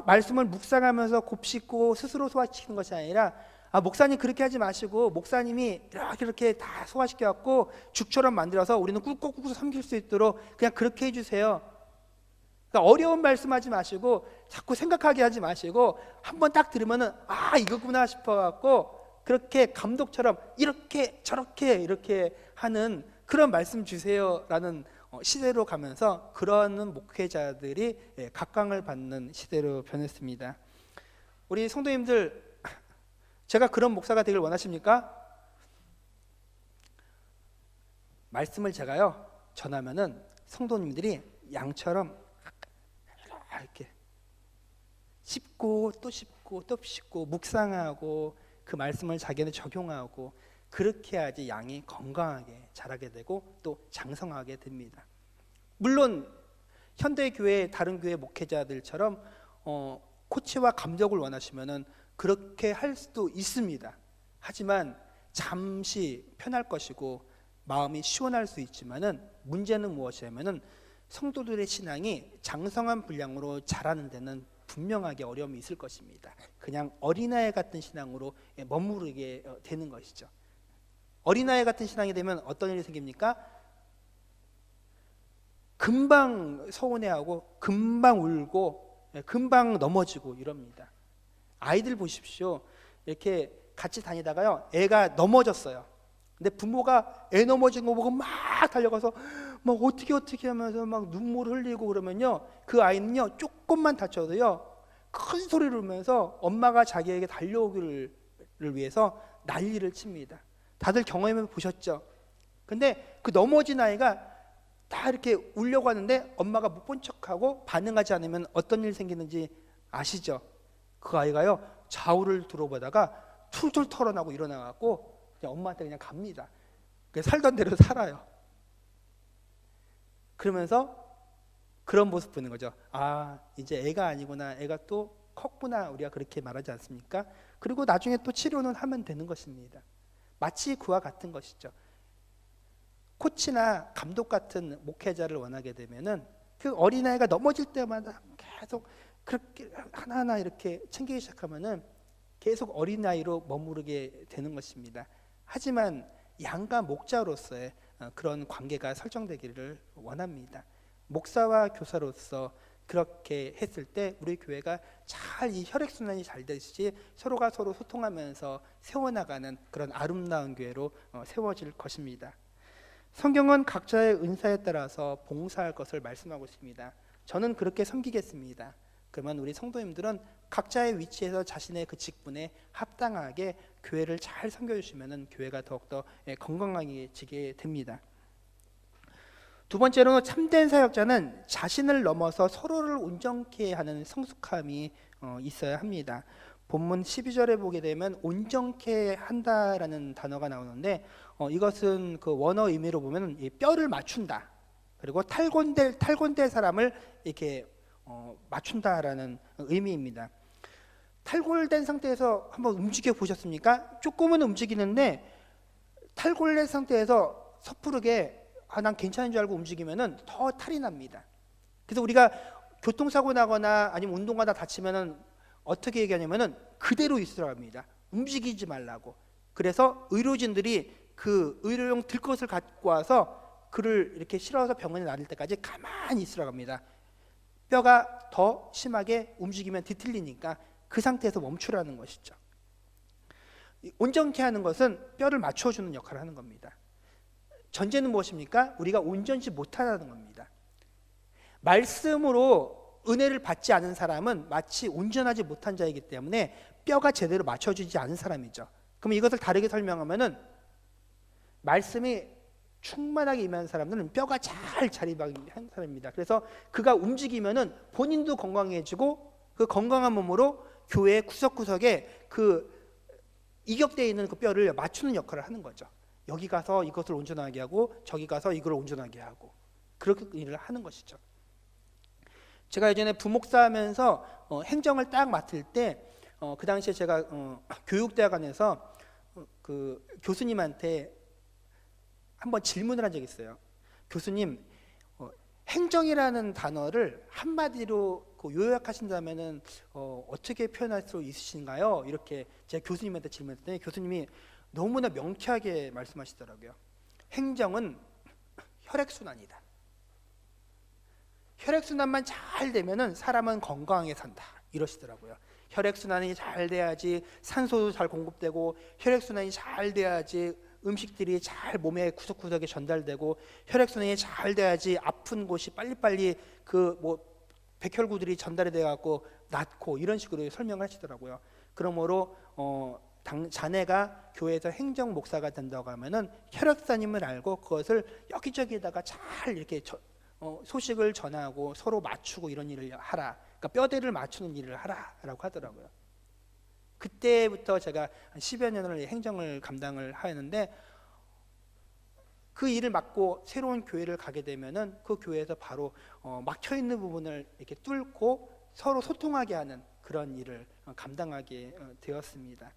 말씀을 묵상하면서 곱씹고 스스로 소화시키는 것이 아니라, 목사님 그렇게 하지 마시고 목사님이 이렇게 다 소화시켜갖고 죽처럼 만들어서 우리는 꿀꺽꿀꺽 삼킬 수 있도록 그냥 그렇게 해주세요. 그러니까 어려운 말씀하지 마시고 자꾸 생각하게 하지 마시고 한번 딱 들으면은 이거구나 싶어갖고 그렇게 감독처럼 이렇게 저렇게 이렇게 하는 그런 말씀 주세요라는 시대로 가면서 그러는 목회자들이 각광을 받는 시대로 변했습니다. 우리 성도님들, 제가 그런 목사가 되길 원하십니까? 말씀을 제가요 전하면은 성도님들이 양처럼 이렇게 씹고 또 씹고 또 씹고 묵상하고 그 말씀을 자기는 적용하고 그렇게 해야지 양이 건강하게 자라게 되고 또 장성하게 됩니다. 물론 현대 교회 다른 교회 목회자들처럼 코치와 감독을 원하시면은 그렇게 할 수도 있습니다. 하지만 잠시 편할 것이고 마음이 시원할 수 있지만은 문제는 무엇이냐면은 성도들의 신앙이 장성한 분량으로 자라는 데는 분명하게 어려움이 있을 것입니다. 그냥 어린아이 같은 신앙으로 머무르게 되는 것이죠. 어린아이 같은 신앙이 되면 어떤 일이 생깁니까? 금방 서운해하고 금방 울고 금방 넘어지고 이럽니다. 아이들 보십시오. 이렇게 같이 다니다가요, 애가 넘어졌어요. 근데 부모가 애 넘어진 거 보고 막 달려가서 막 어떻게 하면서 막 눈물 흘리고 그러면요, 그 아이는요 조금만 다쳐도요 큰 소리를 울면서 엄마가 자기에게 달려오기를 위해서 난리를 칩니다. 다들 경험해 보셨죠? 근데 그 넘어진 아이가 다 이렇게 울려고 하는데 엄마가 못 본 척하고 반응하지 않으면 어떤 일이 생기는지 아시죠? 그 아이가요 좌우를 들어보다가 툴툴 털어나고 일어나갖고 그냥 엄마한테 그냥 갑니다. 그냥 살던 대로 살아요. 그러면서 그런 모습 보는 거죠. 아, 이제 애가 아니구나, 애가 또 컸구나, 우리가 그렇게 말하지 않습니까? 그리고 나중에 또 치료는 하면 되는 것입니다. 마치 그와 같은 것이죠. 코치나 감독 같은 목회자를 원하게 되면은 그 어린아이가 넘어질 때마다 계속 그렇게 하나하나 이렇게 챙기기 시작하면은 계속 어린아이로 머무르게 되는 것입니다. 하지만 양과 목자로서의 그런 관계가 설정되기를 원합니다. 목사와 교사로서 그렇게 했을 때 우리 교회가 잘 이 혈액순환이 잘 되듯이 서로가 서로 소통하면서 세워나가는 그런 아름다운 교회로 세워질 것입니다. 성경은 각자의 은사에 따라서 봉사할 것을 말씀하고 있습니다. 저는 그렇게 섬기겠습니다. 그러면 우리 성도님들은 각자의 위치에서 자신의 그 직분에 합당하게 교회를 잘 섬겨주시면 교회가 더욱더 건강해지게 됩니다. 두 번째로는 참된 사역자는 자신을 넘어서 서로를 온전케 하는 성숙함이 있어야 합니다. 본문 12절에 보게 되면 온전케 한다라는 단어가 나오는데 이것은 그 원어 의미로 보면 이 뼈를 맞춘다, 그리고 탈곤될 사람을 이렇게 맞춘다라는 의미입니다. 탈골된 상태에서 한번 움직여 보셨습니까? 조금은 움직이는데 탈골된 상태에서 섣부르게 난 괜찮은 줄 알고 움직이면은 더 탈이 납니다. 그래서 우리가 교통사고 나거나 아니면 운동하다 다치면은 어떻게 얘기하냐면은 그대로 있으라고 합니다. 움직이지 말라고. 그래서 의료진들이 그 의료용 들것을 갖고 와서 그를 이렇게 실어서 병원에 놔둘 때까지 가만히 있으라고 합니다. 뼈가 더 심하게 움직이면 뒤틀리니까 그 상태에서 멈추라는 것이죠. 온전케 하는 것은 뼈를 맞춰주는 역할을 하는 겁니다. 전제는 무엇입니까? 우리가 온전치 못하다는 겁니다. 말씀으로 은혜를 받지 않은 사람은 마치 온전하지 못한 자이기 때문에 뼈가 제대로 맞춰주지 않은 사람이죠. 그럼 이것을 다르게 설명하면은 말씀이 충만하게 임하는 사람들은 뼈가 잘 자리박는 사람입니다. 그래서 그가 움직이면은 본인도 건강해지고 그 건강한 몸으로 교회 구석구석에 그 이격되어 있는 그 뼈를 맞추는 역할을 하는 거죠. 여기 가서 이것을 온전하게 하고 저기 가서 이걸 온전하게 하고 그렇게 일을 하는 것이죠. 제가 예전에 부목사하면서 행정을 딱 맡을 때 그 당시에 제가 교육대학원에서 그 교수님한테 한번 질문을 한 적이 있어요. 교수님, 행정이라는 단어를 한마디로 요약하신다면은 어떻게 표현할 수 있으신가요? 이렇게 제가 교수님한테 질문했더니 교수님이 너무나 명쾌하게 말씀하시더라고요. 행정은 혈액순환이다. 혈액순환만 잘 되면은 사람은 건강하게 산다. 이러시더라고요. 혈액순환이 잘 돼야지 산소도 잘 공급되고, 혈액순환이 잘 돼야지 음식들이 잘 몸의 구석구석에 전달되고, 혈액순환이 잘 돼야지 아픈 곳이 빨리빨리 그 백혈구들이 전달이 돼 갖고 낫고, 이런 식으로 설명하시더라고요. 그러므로 자네가 교회에서 행정 목사가 된다고 하면은 혈액순환임을 알고 그것을 여기저기에다가 잘 이렇게 소식을 전하고 서로 맞추고 이런 일을 하라. 그러니까 뼈대를 맞추는 일을 하라라고 하더라고요. 그때부터 제가 한 10여 년을 행정을 감당을 하였는데 그 일을 맡고 새로운 교회를 가게 되면은 그 교회에서 바로 막혀 있는 부분을 이렇게 뚫고 서로 소통하게 하는 그런 일을 감당하게 되었습니다.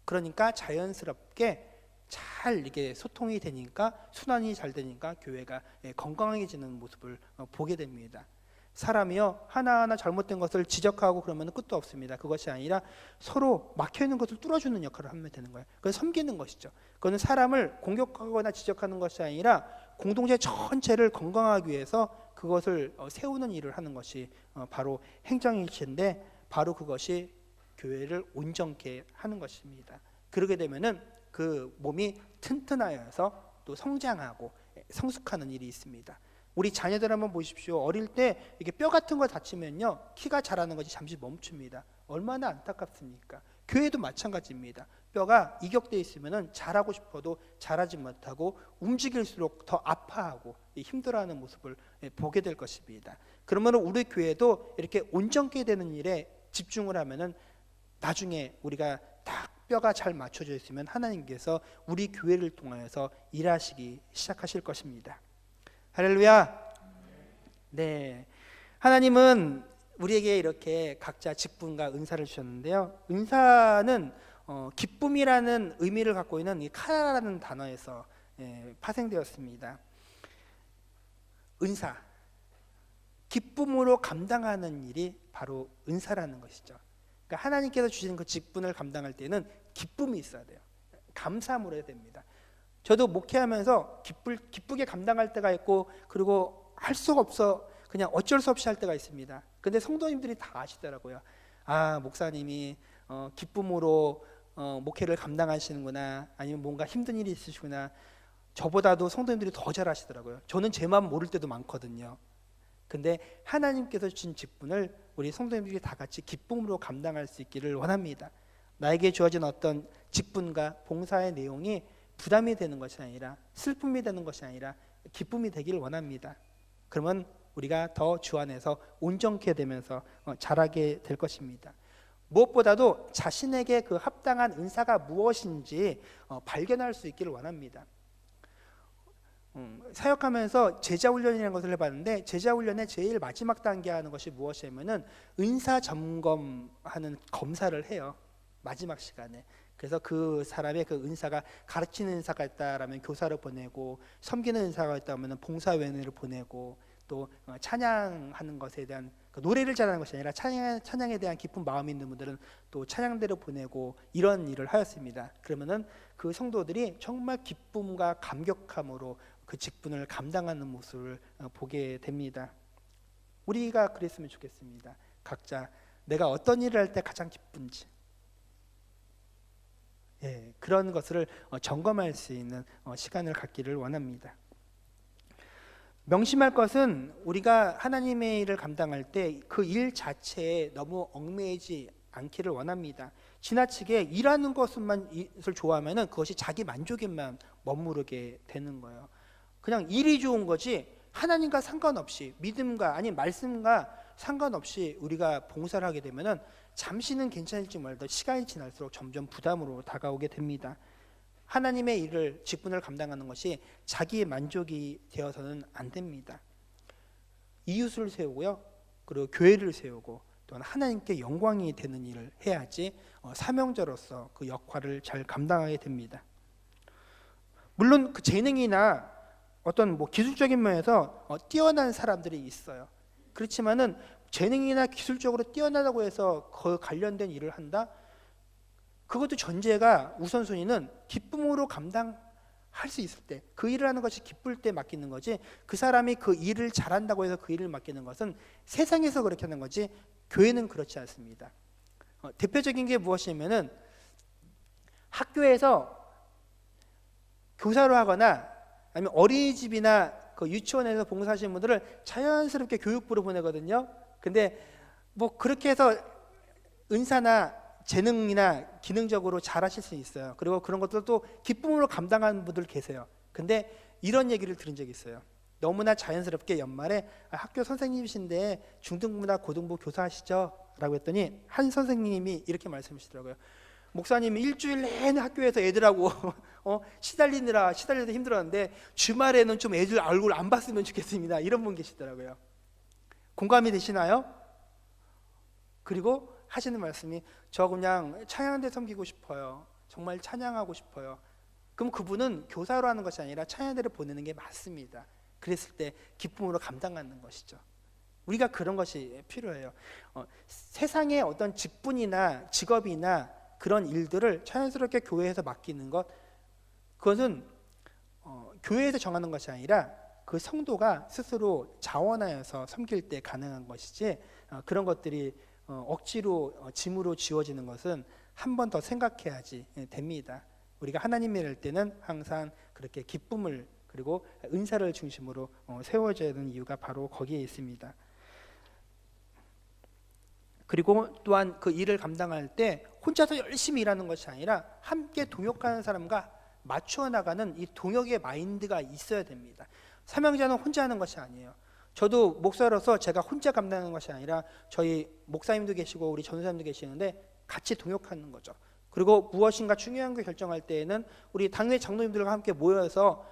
그러니까 자연스럽게 잘 이게 소통이 되니까 순환이 잘 되니까 교회가 건강해지는 모습을 보게 됩니다. 사람이요 하나하나 잘못된 것을 지적하고 그러면 끝도 없습니다. 그것이 아니라 서로 막혀 있는 것을 뚫어주는 역할을 하면 되는 거예요. 그건 섬기는 것이죠. 그거는 사람을 공격하거나 지적하는 것이 아니라 공동체 전체를 건강하기 위해서 그것을 세우는 일을 하는 것이 바로 행정일체인데 바로 그것이 교회를 온전케 하는 것입니다. 그러게 되면은 그 몸이 튼튼하여서 또 성장하고 성숙하는 일이 있습니다. 우리 자녀들 한번 보십시오. 어릴 때 이게 뼈 같은 거 다치면요 키가 자라는 것이 잠시 멈춥니다. 얼마나 안타깝습니까? 교회도 마찬가지입니다. 뼈가 이격되어 있으면은 자라고 싶어도 자라지 못하고 움직일수록 더 아파하고 힘들어하는 모습을 보게 될 것입니다. 그러면 우리 교회도 이렇게 온전케 되는 일에 집중을 하면은 나중에 우리가 딱 뼈가 잘 맞춰져 있으면 하나님께서 우리 교회를 통하여서 일하시기 시작하실 것입니다. 할렐루야. 네, 하나님은 우리에게 이렇게 각자 직분과 은사를 주셨는데요. 은사는 기쁨이라는 의미를 갖고 있는 이 카라라는 단어에서 파생되었습니다. 은사, 기쁨으로 감당하는 일이 바로 은사라는 것이죠. 그러니까 하나님께서 주신 그 직분을 감당할 때는 기쁨이 있어야 돼요. 감사함으로 해야 됩니다. 저도 목회하면서 기쁘게 감당할 때가 있고 그리고 할 수가 없어 그냥 어쩔 수 없이 할 때가 있습니다. 근데 성도님들이 다 아시더라고요. 아, 목사님이 기쁨으로 목회를 감당하시는구나, 아니면 뭔가 힘든 일이 있으시구나. 저보다도 성도님들이 더 잘하시더라고요. 저는 제 마음 모를 때도 많거든요. 근데 하나님께서 주신 직분을 우리 성도님들이 다 같이 기쁨으로 감당할 수 있기를 원합니다. 나에게 주어진 어떤 직분과 봉사의 내용이 부담이 되는 것이 아니라 슬픔이 되는 것이 아니라 기쁨이 되기를 원합니다. 그러면 우리가 더 주 안에서 온전케 되면서 자라게 될 것입니다. 무엇보다도 자신에게 그 합당한 은사가 무엇인지 발견할 수 있기를 원합니다. 사역하면서 제자훈련이라는 것을 해봤는데 제자훈련의 제일 마지막 단계 하는 것이 무엇이냐면은 은사 점검하는 검사를 해요. 마지막 시간에. 그래서 그 사람의 그 은사가 가르치는 은사가 있다라면 교사를 보내고, 섬기는 은사가 있다면 봉사위원회를 보내고, 또 찬양하는 것에 대한 노래를 잘하는 것이 아니라 찬양에 대한 깊은 마음이 있는 분들은 또 찬양대를 보내고 이런 일을 하였습니다. 그러면은 그 성도들이 정말 기쁨과 감격함으로 그 직분을 감당하는 모습을 보게 됩니다. 우리가 그랬으면 좋겠습니다. 각자 내가 어떤 일을 할 때 가장 기쁜지, 그런 것을 점검할 수 있는 시간을 갖기를 원합니다. 명심할 것은 우리가 하나님의 일을 감당할 때 그 일 자체에 너무 얽매이지 않기를 원합니다. 지나치게 일하는 것만 좋아하면은 그것이 자기 만족에만 머무르게 되는 거예요. 그냥 일이 좋은 거지 하나님과 상관없이, 믿음과 아니 말씀과 상관없이 우리가 봉사를 하게 되면은 잠시는 괜찮을지 몰라도 시간이 지날수록 점점 부담으로 다가오게 됩니다. 하나님의 일을, 직분을 감당하는 것이 자기의 만족이 되어서는 안 됩니다. 이웃을 세우고요, 그리고 교회를 세우고 또한 하나님께 영광이 되는 일을 해야지 사명자로서 그 역할을 잘 감당하게 됩니다. 물론 그 재능이나 어떤 기술적인 면에서 뛰어난 사람들이 있어요. 그렇지만은 재능이나 기술적으로 뛰어나다고 해서 그 관련된 일을 한다? 그것도 전제가 우선순위는 기쁨으로 감당할 수 있을 때, 그 일을 하는 것이 기쁠 때 맡기는 거지, 그 사람이 그 일을 잘한다고 해서 그 일을 맡기는 것은 세상에서 그렇게 하는 거지 교회는 그렇지 않습니다. 대표적인 게 무엇이냐면은 학교에서 교사로 하거나 아니면 어린이집이나 그 유치원에서 봉사하시는 분들을 자연스럽게 교육부로 보내거든요. 근데 그렇게 해서 은사나 재능이나 기능적으로 잘하실 수 있어요. 그리고 그런 것들도 기쁨으로 감당하는 분들 계세요. 근데 이런 얘기를 들은 적이 있어요. 너무나 자연스럽게 연말에 학교 선생님이신데 중등부나 고등부 교사하시죠? 라고 했더니 한 선생님이 이렇게 말씀하시더라고요. 목사님이 일주일 내내 학교에서 애들하고 시달려서 힘들었는데 주말에는 좀 애들 얼굴 안 봤으면 좋겠습니다. 이런 분 계시더라고요. 공감이 되시나요? 그리고 하시는 말씀이 저 그냥 찬양대 섬기고 싶어요. 정말 찬양하고 싶어요. 그럼 그분은 교사로 하는 것이 아니라 찬양대를 보내는 게 맞습니다. 그랬을 때 기쁨으로 감당하는 것이죠. 우리가 그런 것이 필요해요. 세상의 어떤 직분이나 직업이나 그런 일들을 자연스럽게 교회에서 맡기는 것, 그것은 교회에서 정하는 것이 아니라 그 성도가 스스로 자원하여서 섬길 때 가능한 것이지, 그런 것들이 억지로 짐으로 지워지는 것은 한 번 더 생각해야지 됩니다. 우리가 하나님 일할 때는 항상 그렇게 기쁨을 그리고 은사를 중심으로 세워져야 되는 이유가 바로 거기에 있습니다. 그리고 또한 그 일을 감당할 때 혼자서 열심히 일하는 것이 아니라 함께 동역하는 사람과 맞추어 나가는 이 동역의 마인드가 있어야 됩니다. 사명자는 혼자 하는 것이 아니에요. 저도 목사로서 제가 혼자 감당하는 것이 아니라 저희 목사님도 계시고 우리 전도사님도 계시는데 같이 동역하는 거죠. 그리고 무엇인가 중요한 걸 결정할 때에는 우리 당내 장로님들과 함께 모여서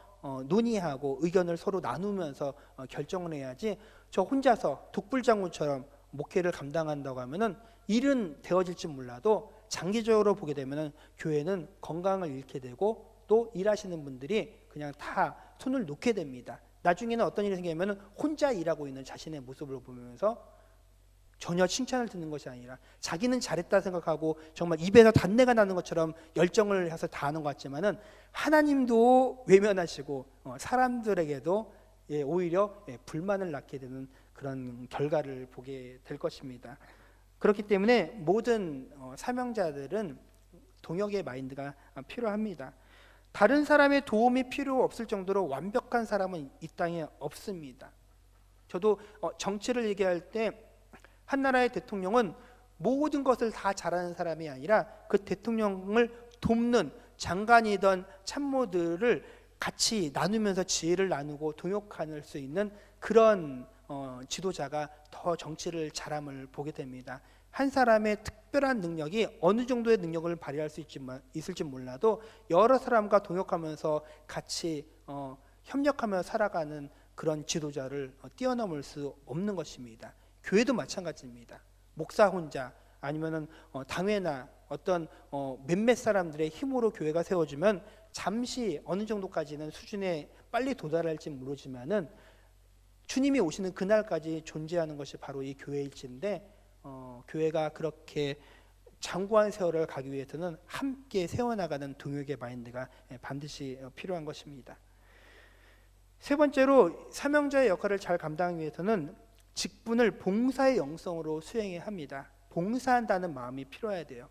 논의하고 의견을 서로 나누면서 결정을 해야지, 저 혼자서 독불장군처럼 목회를 감당한다고 하면은 일은 되어질지 몰라도 장기적으로 보게 되면은 교회는 건강을 잃게 되고 또 일하시는 분들이 그냥 다 손을 놓게 됩니다. 나중에는 어떤 일이 생기냐면은 혼자 일하고 있는 자신의 모습을 보면서 전혀 칭찬을 듣는 것이 아니라 자기는 잘했다 생각하고 정말 입에서 단내가 나는 것처럼 열정을 해서 다 하는 것 같지만은 하나님도 외면하시고 사람들에게도 오히려 불만을 낳게 되는 그런 결과를 보게 될 것입니다. 그렇기 때문에 모든 사명자들은 동역의 마인드가 필요합니다. 다른 사람의 도움이 필요 없을 정도로 완벽한 사람은 이 땅에 없습니다. 저도 정치를 얘기할 때 한 나라의 대통령은 모든 것을 다 잘하는 사람이 아니라 그 대통령을 돕는 장관이던 참모들을 같이 나누면서 지혜를 나누고 동역할 수 있는 그런 지도자가 더 정치를 잘함을 보게 됩니다. 한 사람의 특별한 능력이 어느 정도의 능력을 발휘할 수 있을지 몰라도 여러 사람과 동역하면서 같이 협력하며 살아가는 그런 지도자를 뛰어넘을 수 없는 것입니다. 교회도 마찬가지입니다. 목사 혼자 아니면은 당회나 어떤 몇몇 사람들의 힘으로 교회가 세워지면 잠시 어느 정도까지는 수준에 빨리 도달할지 모르지만은 주님이 오시는 그날까지 존재하는 것이 바로 이 교회일진데, 교회가 그렇게 장구한 세월을 가기 위해서는 함께 세워나가는 동역의 마인드가 반드시 필요한 것입니다. 세 번째로 사명자의 역할을 잘 감당하기 위해서는 직분을 봉사의 영성으로 수행해야 합니다. 봉사한다는 마음이 필요해야 돼요.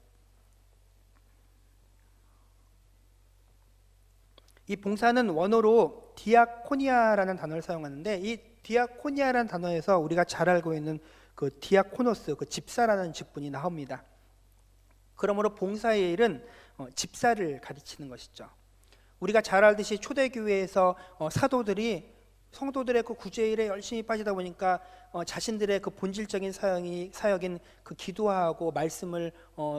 이 봉사는 원어로 디아코니아라는 단어를 사용하는데, 이 디아코니아라는 단어에서 우리가 잘 알고 있는 그 디아코노스, 그 집사라는 직분이 나옵니다. 그러므로 봉사의 일은 집사를 가르치는 것이죠. 우리가 잘 알듯이 초대교회에서 사도들이 성도들의 그 구제일에 열심히 빠지다 보니까 자신들의 그 본질적인 사역인 그 기도하고 말씀을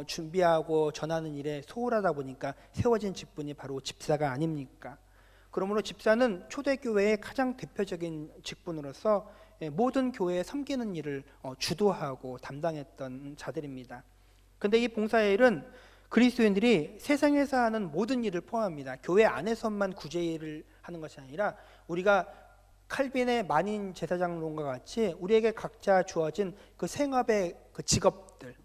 준비하고 전하는 일에 소홀하다 보니까 세워진 직분이 바로 집사가 아닙니까? 그러므로 집사는 초대교회의 가장 대표적인 직분으로서 모든 교회에 섬기는 일을 주도하고 담당했던 자들입니다. 그런데 이 봉사의 일은 그리스도인들이 세상에서 하는 모든 일을 포함합니다. 교회 안에서만 구제일을 하는 것이 아니라 우리가 칼빈의 만인 제사장론과 같이 우리에게 각자 주어진 그 생업의 그 직업들,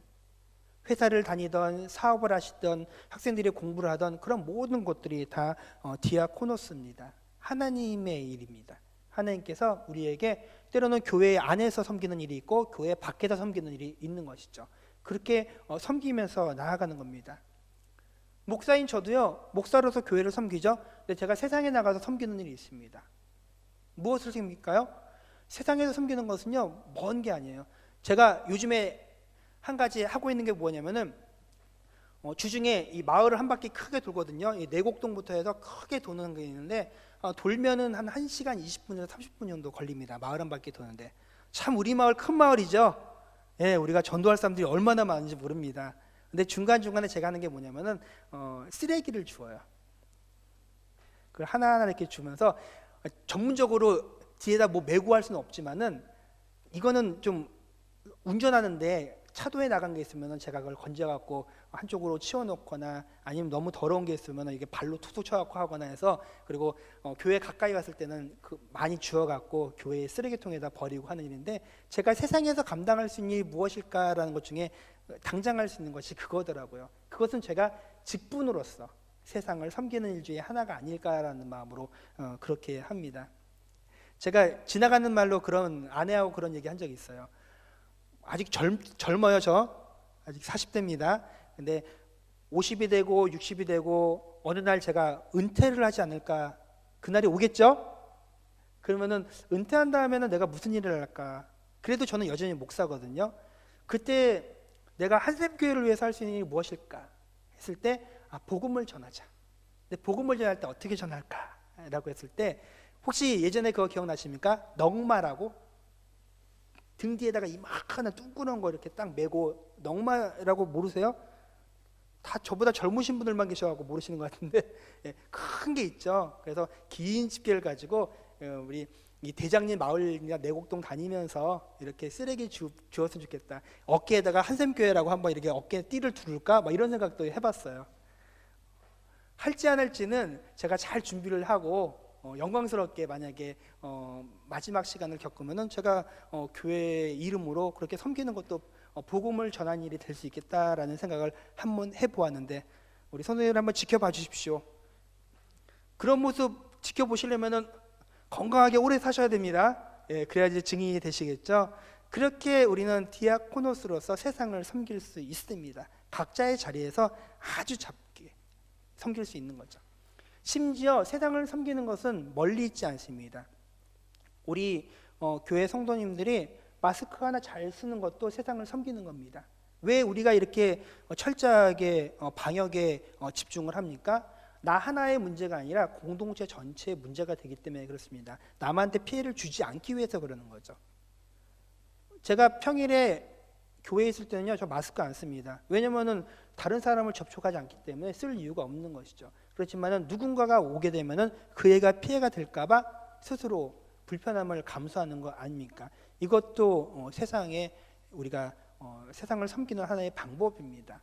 회사를 다니던 사업을 하시던 학생들이 공부를 하던 그런 모든 것들이 다 디아코노스입니다. 하나님의 일입니다. 하나님께서 우리에게 때로는 교회 안에서 섬기는 일이 있고 교회 밖에서 섬기는 일이 있는 것이죠. 그렇게 섬기면서 나아가는 겁니다. 목사인 저도요, 목사로서 교회를 섬기죠. 근데 제가 세상에 나가서 섬기는 일이 있습니다. 무엇을 섬길까요? 세상에서 섬기는 것은요, 먼 게 아니에요. 제가 요즘에 한 가지 하고 있는 게 뭐냐면은 주중에 이 마을을 한 바퀴 크게 돌거든요. 이 내곡동부터 해서 크게 도는 게 있는데 돌면은 한 1시간 20분에서 30분 정도 걸립니다. 마을 한 바퀴 도는데. 참 우리 마을 큰 마을이죠. 예, 우리가 전도할 사람들이 얼마나 많은지 모릅니다. 근데 중간중간에 제가 하는 게 뭐냐면은 쓰레기를 주어요. 그걸 하나하나 이렇게 주면서 전문적으로 뒤에다 뭐 메고 할 수는 없지만은 이거는 좀 운전하는데 차도에 나간 게 있으면은 제가 그걸 건져갖고 한쪽으로 치워놓거나 아니면 너무 더러운 게 있으면은 이게 발로 툭툭 쳐갖고 하거나 해서, 그리고 교회 가까이 갔을 때는 그 많이 주워갖고 교회 쓰레기통에다 버리고 하는 일인데, 제가 세상에서 감당할 수 있는 일이 무엇일까라는 것 중에 당장 할 수 있는 것이 그거더라고요. 그것은 제가 직분으로서 세상을 섬기는 일 중에 하나가 아닐까라는 마음으로 그렇게 합니다. 제가 지나가는 말로 그런 아내하고 그런 얘기 한 적이 있어요. 아직 젊어요. 저 아직 40대입니다. 근데 50이 되고 60이 되고 어느 날 제가 은퇴를 하지 않을까, 그날이 오겠죠? 그러면은 은퇴한 다음에는 내가 무슨 일을 할까? 그래도 저는 여전히 목사거든요. 그때 내가 한샘교회를 위해서 할 수 있는 일이 무엇일까 했을 때, 복음을 전하자. 근데 복음을 전할 때 어떻게 전할까? 라고 했을 때, 혹시 예전에 그거 기억나십니까? 넉마라고 등 뒤에다가 이만한 뚱그런 거 이렇게 딱 메고, 넉마라고 모르세요? 다 저보다 젊으신 분들만 계셔가지고 모르시는 것 같은데 큰 게 있죠. 그래서 긴 집게를 가지고 우리 이 대장님 마을이나 내곡동 다니면서 이렇게 쓰레기 주었으면 좋겠다. 어깨에다가 한샘교회라고 한번 이렇게 어깨에 띠를 두를까? 막 이런 생각도 해봤어요. 할지 안 할지는 제가 잘 준비를 하고 영광스럽게 만약에 마지막 시간을 겪으면은 제가 교회 이름으로 그렇게 섬기는 것도 복음을 전하는 일이 될 수 있겠다라는 생각을 한번 해보았는데, 우리 선생님을 한번 지켜봐 주십시오. 그런 모습 지켜보시려면은 건강하게 오래 사셔야 됩니다. 그래야지 증인이 되시겠죠. 그렇게 우리는 디아코노스로서 세상을 섬길 수 있습니다. 각자의 자리에서 아주 작게 섬길 수 있는 거죠. 심지어 세상을 섬기는 것은 멀리 있지 않습니다. 우리 교회 성도님들이 마스크 하나 잘 쓰는 것도 세상을 섬기는 겁니다. 왜 우리가 이렇게 철저하게 방역에 집중을 합니까? 나 하나의 문제가 아니라 공동체 전체의 문제가 되기 때문에 그렇습니다. 남한테 피해를 주지 않기 위해서 그러는 거죠. 제가 평일에 교회에 있을 때는요, 저 마스크 안 씁니다. 왜냐면은 다른 사람을 접촉하지 않기 때문에 쓸 이유가 없는 것이죠. 그렇지만은 누군가가 오게 되면은 그 애가 피해가 될까봐 스스로 불편함을 감수하는 거 아닙니까? 이것도 세상에 우리가 세상을 섬기는 하나의 방법입니다.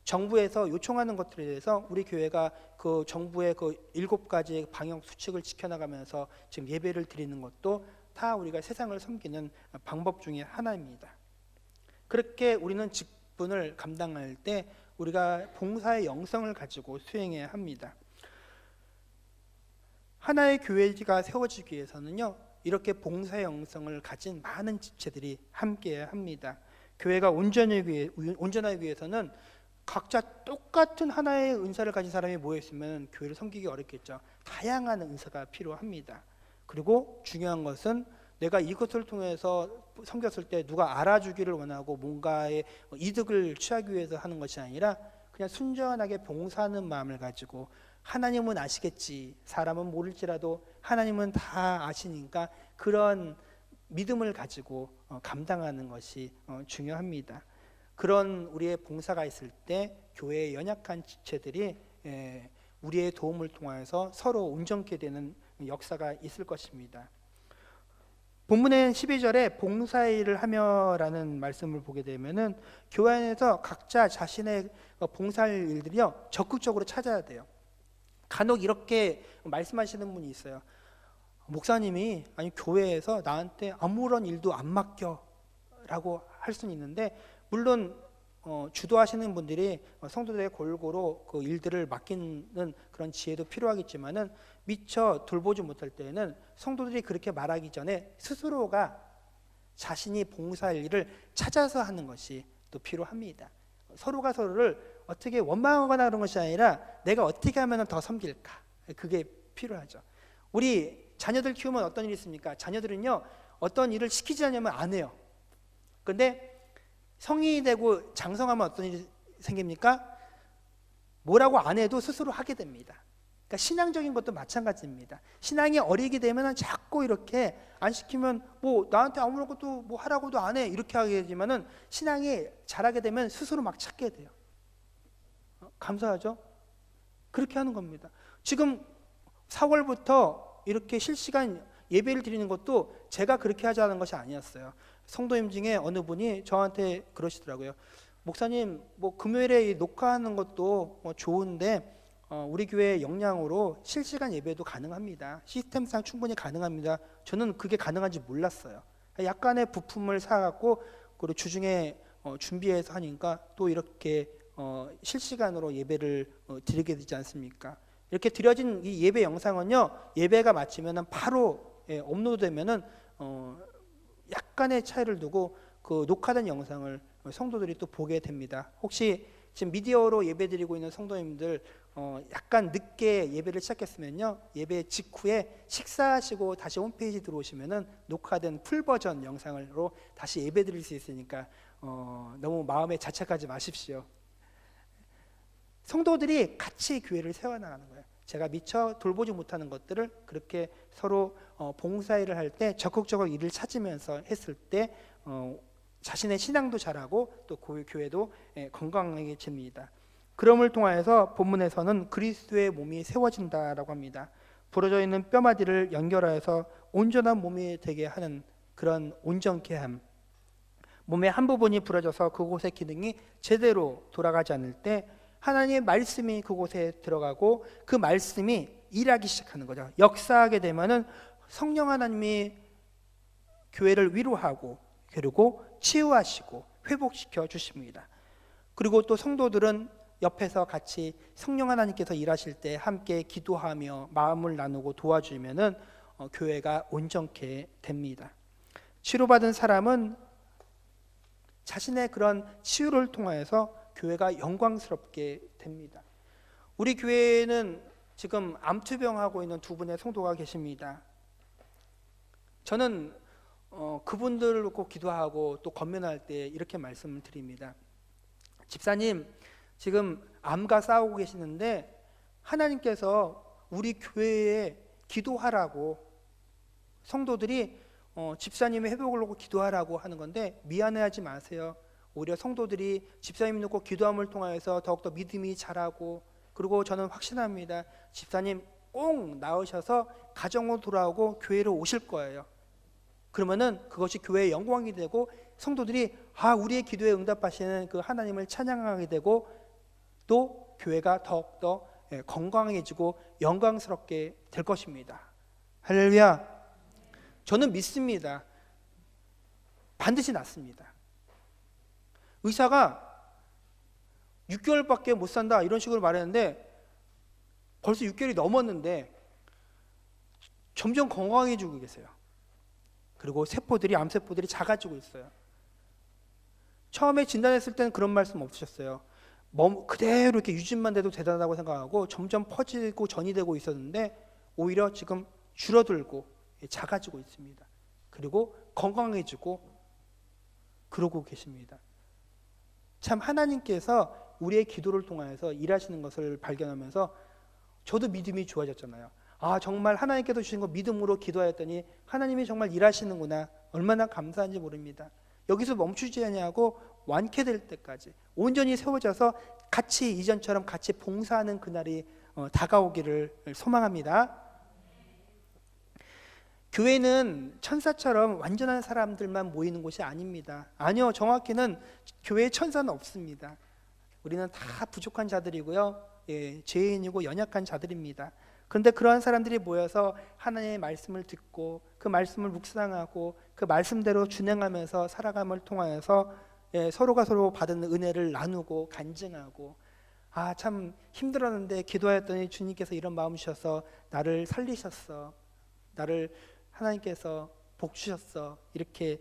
정부에서 요청하는 것들에 대해서 우리 교회가 그 정부의 그 7가지 방역 수칙을 지켜나가면서 지금 예배를 드리는 것도 다 우리가 세상을 섬기는 방법 중에 하나입니다. 그렇게 우리는 직분을 감당할 때 우리가 봉사의 영성을 가지고 수행해야 합니다. 하나의 교회가 세워지기 위해서는요, 이렇게 봉사의 영성을 가진 많은 지체들이 함께해야 합니다. 교회가 온전하기 위해서는 각자 똑같은 하나의 은사를 가진 사람이 모여있으면 교회를 섬기기 어렵겠죠. 다양한 은사가 필요합니다. 그리고 중요한 것은 내가 이것을 통해서 섬겼을 때 누가 알아주기를 원하고 뭔가의 이득을 취하기 위해서 하는 것이 아니라 그냥 순전하게 봉사하는 마음을 가지고, 하나님은 아시겠지, 사람은 모를지라도 하나님은 다 아시니까 그런 믿음을 가지고 감당하는 것이 중요합니다. 그런 우리의 봉사가 있을 때 교회의 연약한 지체들이 우리의 도움을 통해서 서로 온전케 되는 역사가 있을 것입니다. 본문의 12절에 봉사의 일을 하며라는 말씀을 보게 되면은 교회 안에서 각자 자신의 봉사할 일들이요, 적극적으로 찾아야 돼요. 간혹 이렇게 말씀하시는 분이 있어요. 목사님이 아니 교회에서 나한테 아무런 일도 안 맡겨라고 할 수는 있는데, 물론 주도하시는 분들이 성도들의 골고루 그 일들을 맡기는 그런 지혜도 필요하겠지만은 미처 돌보지 못할 때에는 성도들이 그렇게 말하기 전에 스스로가 자신이 봉사할 일을 찾아서 하는 것이 또 필요합니다. 서로가 서로를 어떻게 원망하거나 그런 것이 아니라 내가 어떻게 하면 더 섬길까, 그게 필요하죠. 우리 자녀들 키우면 어떤 일이 있습니까? 자녀들은요, 어떤 일을 시키지 않으면 안 해요. 그런데 성인이 되고 장성하면 어떤 일이 생깁니까? 뭐라고 안 해도 스스로 하게 됩니다. 그러니까 신앙적인 것도 마찬가지입니다. 신앙이 어리게 되면 자꾸 이렇게 안 시키면 뭐 나한테 아무것도 뭐 하라고도 안 해 이렇게 하게 되지만은, 신앙이 자라게 되면 스스로 막 찾게 돼요. 감사하죠? 그렇게 하는 겁니다. 지금 4월부터 이렇게 실시간 예배를 드리는 것도 제가 그렇게 하자는 것이 아니었어요. 성도님 중에 어느 분이 저한테 그러시더라고요. 목사님, 뭐 금요일에 녹화하는 것도 뭐 좋은데 우리 교회 역량으로 실시간 예배도 가능합니다. 시스템상 충분히 가능합니다. 저는 그게 가능한지 몰랐어요. 약간의 부품을 사갖고 그리고 주중에 준비해서 하니까 또 이렇게 실시간으로 예배를 드리게 되지 않습니까? 이렇게 드려진 이 예배 영상은요, 예배가 마치면은 바로 업로드되면은 약간의 차이를 두고 그 녹화된 영상을 성도들이 또 보게 됩니다. 혹시 지금 미디어로 예배드리고 있는 성도님들 약간 늦게 예배를 시작했으면요, 예배 직후에 식사하시고 다시 홈페이지 들어오시면은 녹화된 풀 버전 영상으로 다시 예배드릴 수 있으니까 너무 마음에 자책하지 마십시오. 성도들이 같이 교회를 세워나가는 거예요. 제가 미처 돌보지 못하는 것들을 그렇게 서로 봉사일을 할 때 적극적으로 일을 찾으면서 했을 때 자신의 신앙도 자라고 또 교회도 건강해집니다. 그럼을 통하여서 본문에서는 그리스도의 몸이 세워진다라고 합니다. 부러져 있는 뼈마디를 연결하여서 온전한 몸이 되게 하는 그런 온전케 함. 몸의 한 부분이 부러져서 그곳의 기능이 제대로 돌아가지 않을 때 하나님의 말씀이 그곳에 들어가고 그 말씀이 일하기 시작하는 거죠. 역사하게 되면은 성령 하나님이 교회를 위로하고 그리고 치유하시고 회복시켜 주십니다. 그리고 또 성도들은 옆에서 같이 성령 하나님께서 일하실 때 함께 기도하며 마음을 나누고 도와주면은 교회가 온전케 됩니다. 치료받은 사람은 자신의 그런 치유를 통하여서 교회가 영광스럽게 됩니다. 우리 교회에는 지금 암투병하고 있는 두 분의 성도가 계십니다. 저는 그분들을 놓고 기도하고 또 권면할 때 이렇게 말씀을 드립니다. 집사님, 지금 암과 싸우고 계시는데 하나님께서 우리 교회에 기도하라고, 성도들이 집사님의 회복을 놓고 기도하라고 하는 건데 미안해하지 마세요. 오히려 성도들이 집사님 놓고 기도함을 통하여서 더욱더 믿음이 자라고, 그리고 저는 확신합니다. 집사님 꼭 나으셔서 가정으로 돌아오고 교회로 오실 거예요. 그러면은 그것이 교회의 영광이 되고 성도들이 우리의 기도에 응답하시는 그 하나님을 찬양하게 되고 또 교회가 더욱더 건강해지고 영광스럽게 될 것입니다. 할렐루야. 저는 믿습니다. 반드시 낫습니다. 의사가 6개월밖에 못 산다 이런 식으로 말했는데 벌써 6개월이 넘었는데 점점 건강해지고 계세요. 그리고 세포들이, 암세포들이 작아지고 있어요. 처음에 진단했을 때는 그런 말씀 없으셨어요. 그대로 이렇게 유지만 돼도 대단하다고 생각하고 점점 퍼지고 전이 되고 있었는데 오히려 지금 줄어들고 작아지고 있습니다. 그리고 건강해지고 그러고 계십니다. 참 하나님께서 우리의 기도를 통해서 일하시는 것을 발견하면서 저도 믿음이 좋아졌잖아요. 정말 하나님께서 주신 거 믿음으로 기도하였더니 하나님이 정말 일하시는구나. 얼마나 감사한지 모릅니다. 여기서 멈추지 아니하고 완쾌될 때까지 온전히 세워져서 같이 이전처럼 같이 봉사하는 그날이 다가오기를 소망합니다. 교회는 천사처럼 완전한 사람들만 모이는 곳이 아닙니다. 아니요, 정확히는 교회에 천사는 없습니다. 우리는 다 부족한 자들이고요, 죄인이고 연약한 자들입니다. 그런데 그러한 사람들이 모여서 하나님의 말씀을 듣고 그 말씀을 묵상하고 그 말씀대로 준행하면서 살아감을 통하여서 서로가 서로 받은 은혜를 나누고 간증하고 참 힘들었는데 기도하였더니 주님께서 이런 마음 주셔서 나를 살리셨어, 나를 하나님께서 복 주셨어, 이렇게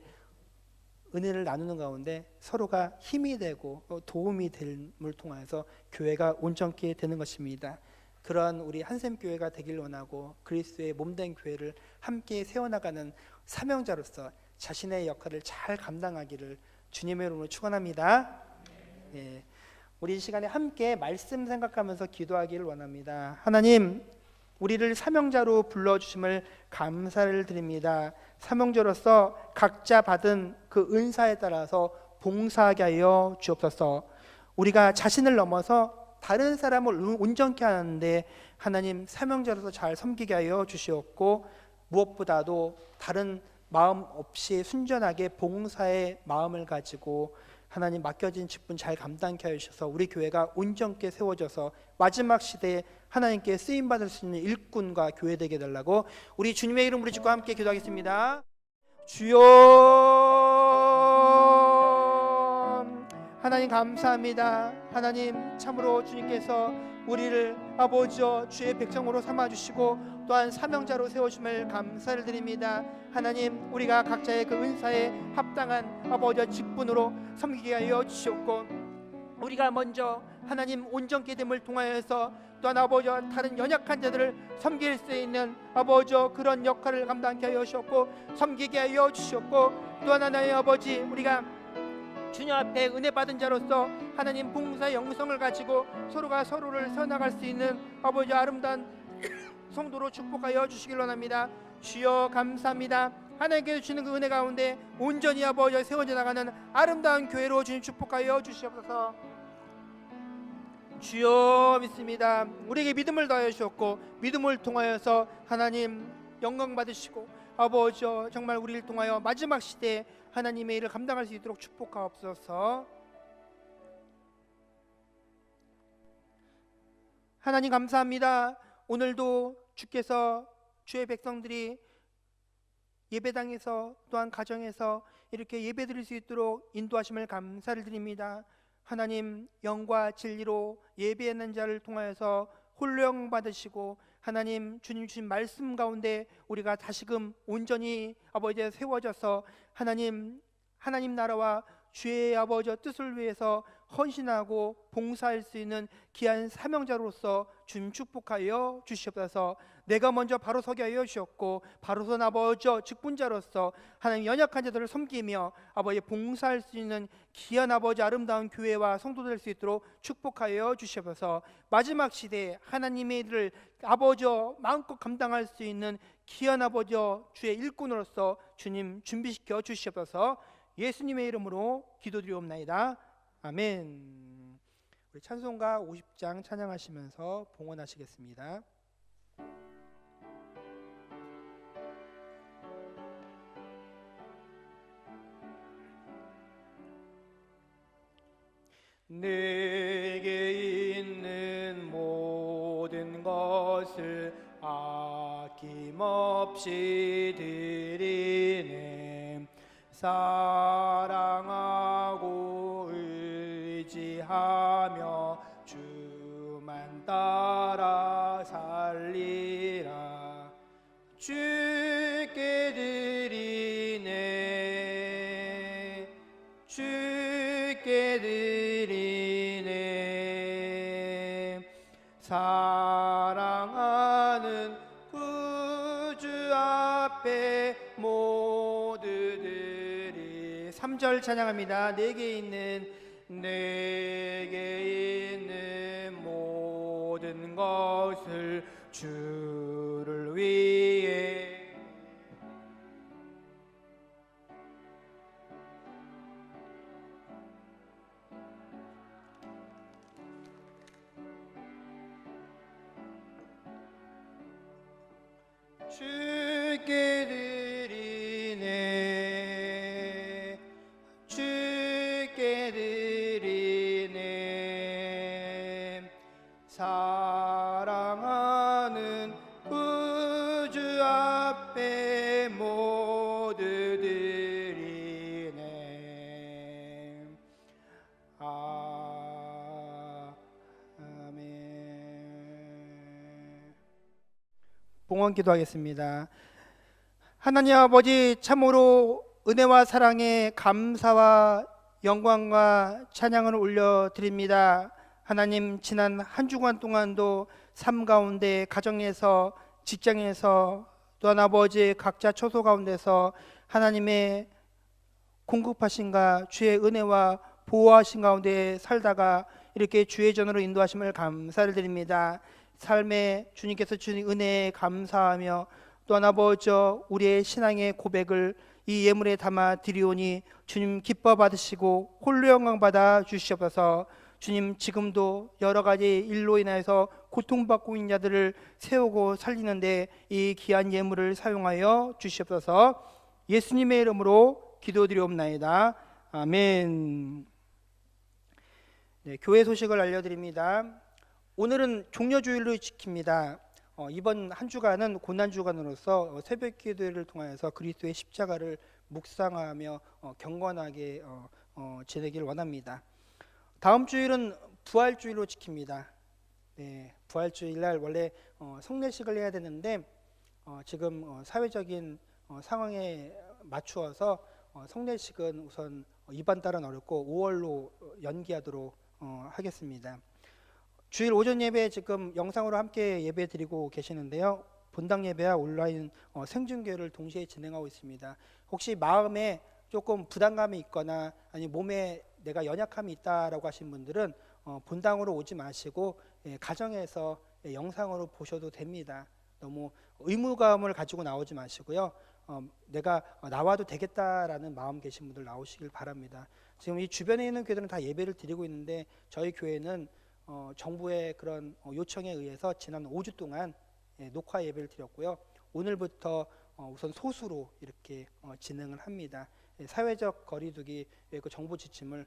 은혜를 나누는 가운데 서로가 힘이 되고 도움이 됨을 통해서 교회가 온전케 되는 것입니다. 그러한 우리 한샘교회가 되길 원하고 그리스도의 몸된 교회를 함께 세워나가는 사명자로서 자신의 역할을 잘 감당하기를 주님의 이름으로 축원합니다. 우리 이 시간에 함께 말씀 생각하면서 기도하기를 원합니다. 하나님, 우리를 사명자로 불러주심을 감사를 드립니다. 사명자로서 각자 받은 그 은사에 따라서 봉사하게 하여 주옵소서. 우리가 자신을 넘어서 다른 사람을 온전케 하는데 하나님 사명자로서 잘 섬기게 하여 주시옵고, 무엇보다도 다른 마음 없이 순전하게 봉사의 마음을 가지고 하나님 맡겨진 직분 잘 감당케 하여 주셔서 우리 교회가 온전케 세워져서 마지막 시대에 하나님께 쓰임받을 수 있는 일꾼과 교회 되게 해달라고 우리 주님의 이름으로 짓고 함께 기도하겠습니다. 주여, 하나님 감사합니다. 하나님 참으로 주님께서 우리를 아버지여 주의 백성으로 삼아주시고 또한 사명자로 세워주심을 감사를 드립니다. 하나님, 우리가 각자의 그 은사에 합당한 아버지여 직분으로 섬기게 하여 주시옵고, 우리가 먼저 하나님 온전케 됨을 통하여서 또한 아버지여 다른 연약한 자들을 섬길 수 있는 아버지여 그런 역할을 감당케 하여 주셨고 섬기게 하여 주셨고, 또한 하나님 아버지, 우리가 주님 앞에 은혜 받은 자로서 하나님 봉사의 영성을 가지고 서로가 서로를 세워나갈 수 있는 아버지 아름다운 성도로 축복하여 주시길 원합니다. 주여 감사합니다. 하나님께서 주시는 그 은혜 가운데 온전히 아버지 세워져 나가는 아름다운 교회로 주님 축복하여 주시옵소서. 주여 믿습니다. 우리에게 믿음을 더하여 주셨고 믿음을 통하여서 하나님 영광 받으시고 아버지 정말 우리를 통하여 마지막 시대에 하나님의 일을 감당할 수 있도록 축복하옵소서. 하나님 감사합니다. 오늘도 주께서 주의 백성들이 예배당에서 또한 가정에서 이렇게 예배드릴 수 있도록 인도하심을 감사를 드립니다. 하나님 영과 진리로 예배하는 자를 통하여서 홀령 받으시고 하나님 주님 주신 말씀 가운데 우리가 다시금 온전히 아버지의 세워져서 하나님 나라와 주의 아버지의 뜻을 위해서 헌신하고 봉사할 수 있는 귀한 사명자로서 주님 축복하여 주시옵소서. 내가 먼저 바로 서게 하여 주셨고 바로 선 아버지 직분자로서 하나님 연약한 자들을 섬기며 아버지 봉사할 수 있는 귀한 아버지 아름다운 교회와 성도 될 수 있도록 축복하여 주시옵소서. 마지막 시대에 하나님의 일을 아버지 마음껏 감당할 수 있는 귀한 아버지 주의 일꾼으로서 주님 준비시켜 주시옵소서. 예수님의 이름으로 기도드리옵나이다. 아멘. 우리 찬송가 50장 찬양하시면서 봉헌하시겠습니다. 내게 있는 모든 것을 아낌없이 드리네. 사랑하고 의지하며 주만 따라 살리라. 주께 드리네. 주께 드리네. 사랑하는 구주 앞에 모두들이 3절 찬양합니다. 내게 있는 모든 것을 주를 위해 주께 드리네. 주께 드리네. 사랑하는 구주 앞에 모두 드리네. 아멘. 봉헌 기도하겠습니다. 하나님 아버지, 참으로 은혜와 사랑에 감사와 영광과 찬양을 올려드립니다. 하나님, 지난 한 주간 동안도 삶 가운데, 가정에서, 직장에서, 또한 아버지 각자 처소 가운데서 하나님의 공급하신가 주의 은혜와 보호하신 가운데 살다가 이렇게 주의 전으로 인도하심을 감사를 드립니다. 삶에 주님께서 주신 은혜에 감사하며 또한 아버지 우리의 신앙의 고백을 이 예물에 담아 드리오니 주님 기뻐 받으시고 홀로 영광 받아 주시옵소서. 주님, 지금도 여러 가지 일로 인해서 고통받고 있는 자들을 세우고 살리는데 이 귀한 예물을 사용하여 주시옵소서. 예수님의 이름으로 기도드리옵나이다. 아멘. 네, 교회 소식을 알려드립니다. 오늘은 종려주일로 지킵니다. 이번 한 주간은 고난주간으로서 새벽 기도를 통하여서 그리스도의 십자가를 묵상하며 경건하게 지내길 원합니다. 다음 주일은 부활주일로 지킵니다. 네, 부활주일날 원래 성례식을 해야 되는데 지금 사회적인 상황에 맞추어서 성례식은 우선 이번 달은 어렵고 5월로 연기하도록 하겠습니다. 주일 오전 예배 지금 영상으로 함께 예배 드리고 계시는데요. 본당 예배와 온라인 생중계를 동시에 진행하고 있습니다. 혹시 마음에 조금 부담감이 있거나 아니 몸에 내가 연약함이 있다라고 하신 분들은 본당으로 오지 마시고 가정에서 영상으로 보셔도 됩니다. 너무 의무감을 가지고 나오지 마시고요. 내가 나와도 되겠다라는 마음 계신 분들 나오시길 바랍니다. 지금 이 주변에 있는 교회들은 다 예배를 드리고 있는데 저희 교회는 정부의 그런 요청에 의해서 지난 5주 동안 녹화 예배를 드렸고요. 오늘부터 우선 소수로 이렇게 진행을 합니다. 사회적 거리두기 그 정부 지침을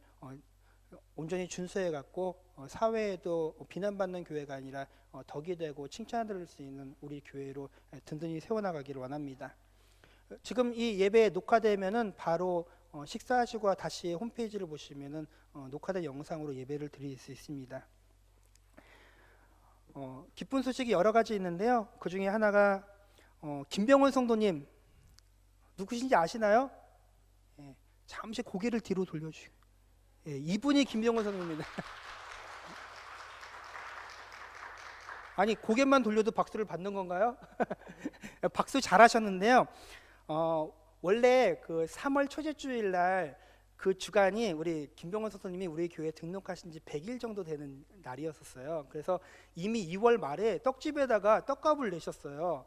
온전히 준수해 갖고 사회에도 비난받는 교회가 아니라 덕이 되고 칭찬받을 수 있는 우리 교회로 든든히 세워나가기를 원합니다. 지금 이 예배 녹화되면은 바로 식사하시고 다시 홈페이지를 보시면은 녹화된 영상으로 예배를 드릴 수 있습니다. 기쁜 소식이 여러 가지 있는데요. 그 중에 하나가 김병원 성도님 누구신지 아시나요? 잠시 고개를 뒤로 돌려주시고 이분이 김병원 성도입니다. 아니 고개만 돌려도 박수를 받는 건가요? 박수 잘하셨는데요. 원래 그 3월 초째 주일날 그 주간이 우리 김병원 선생님이 우리 교회에 등록하신 지 100일 정도 되는 날이었었어요. 그래서 이미 2월 말에 떡집에다가 떡값을 내셨어요.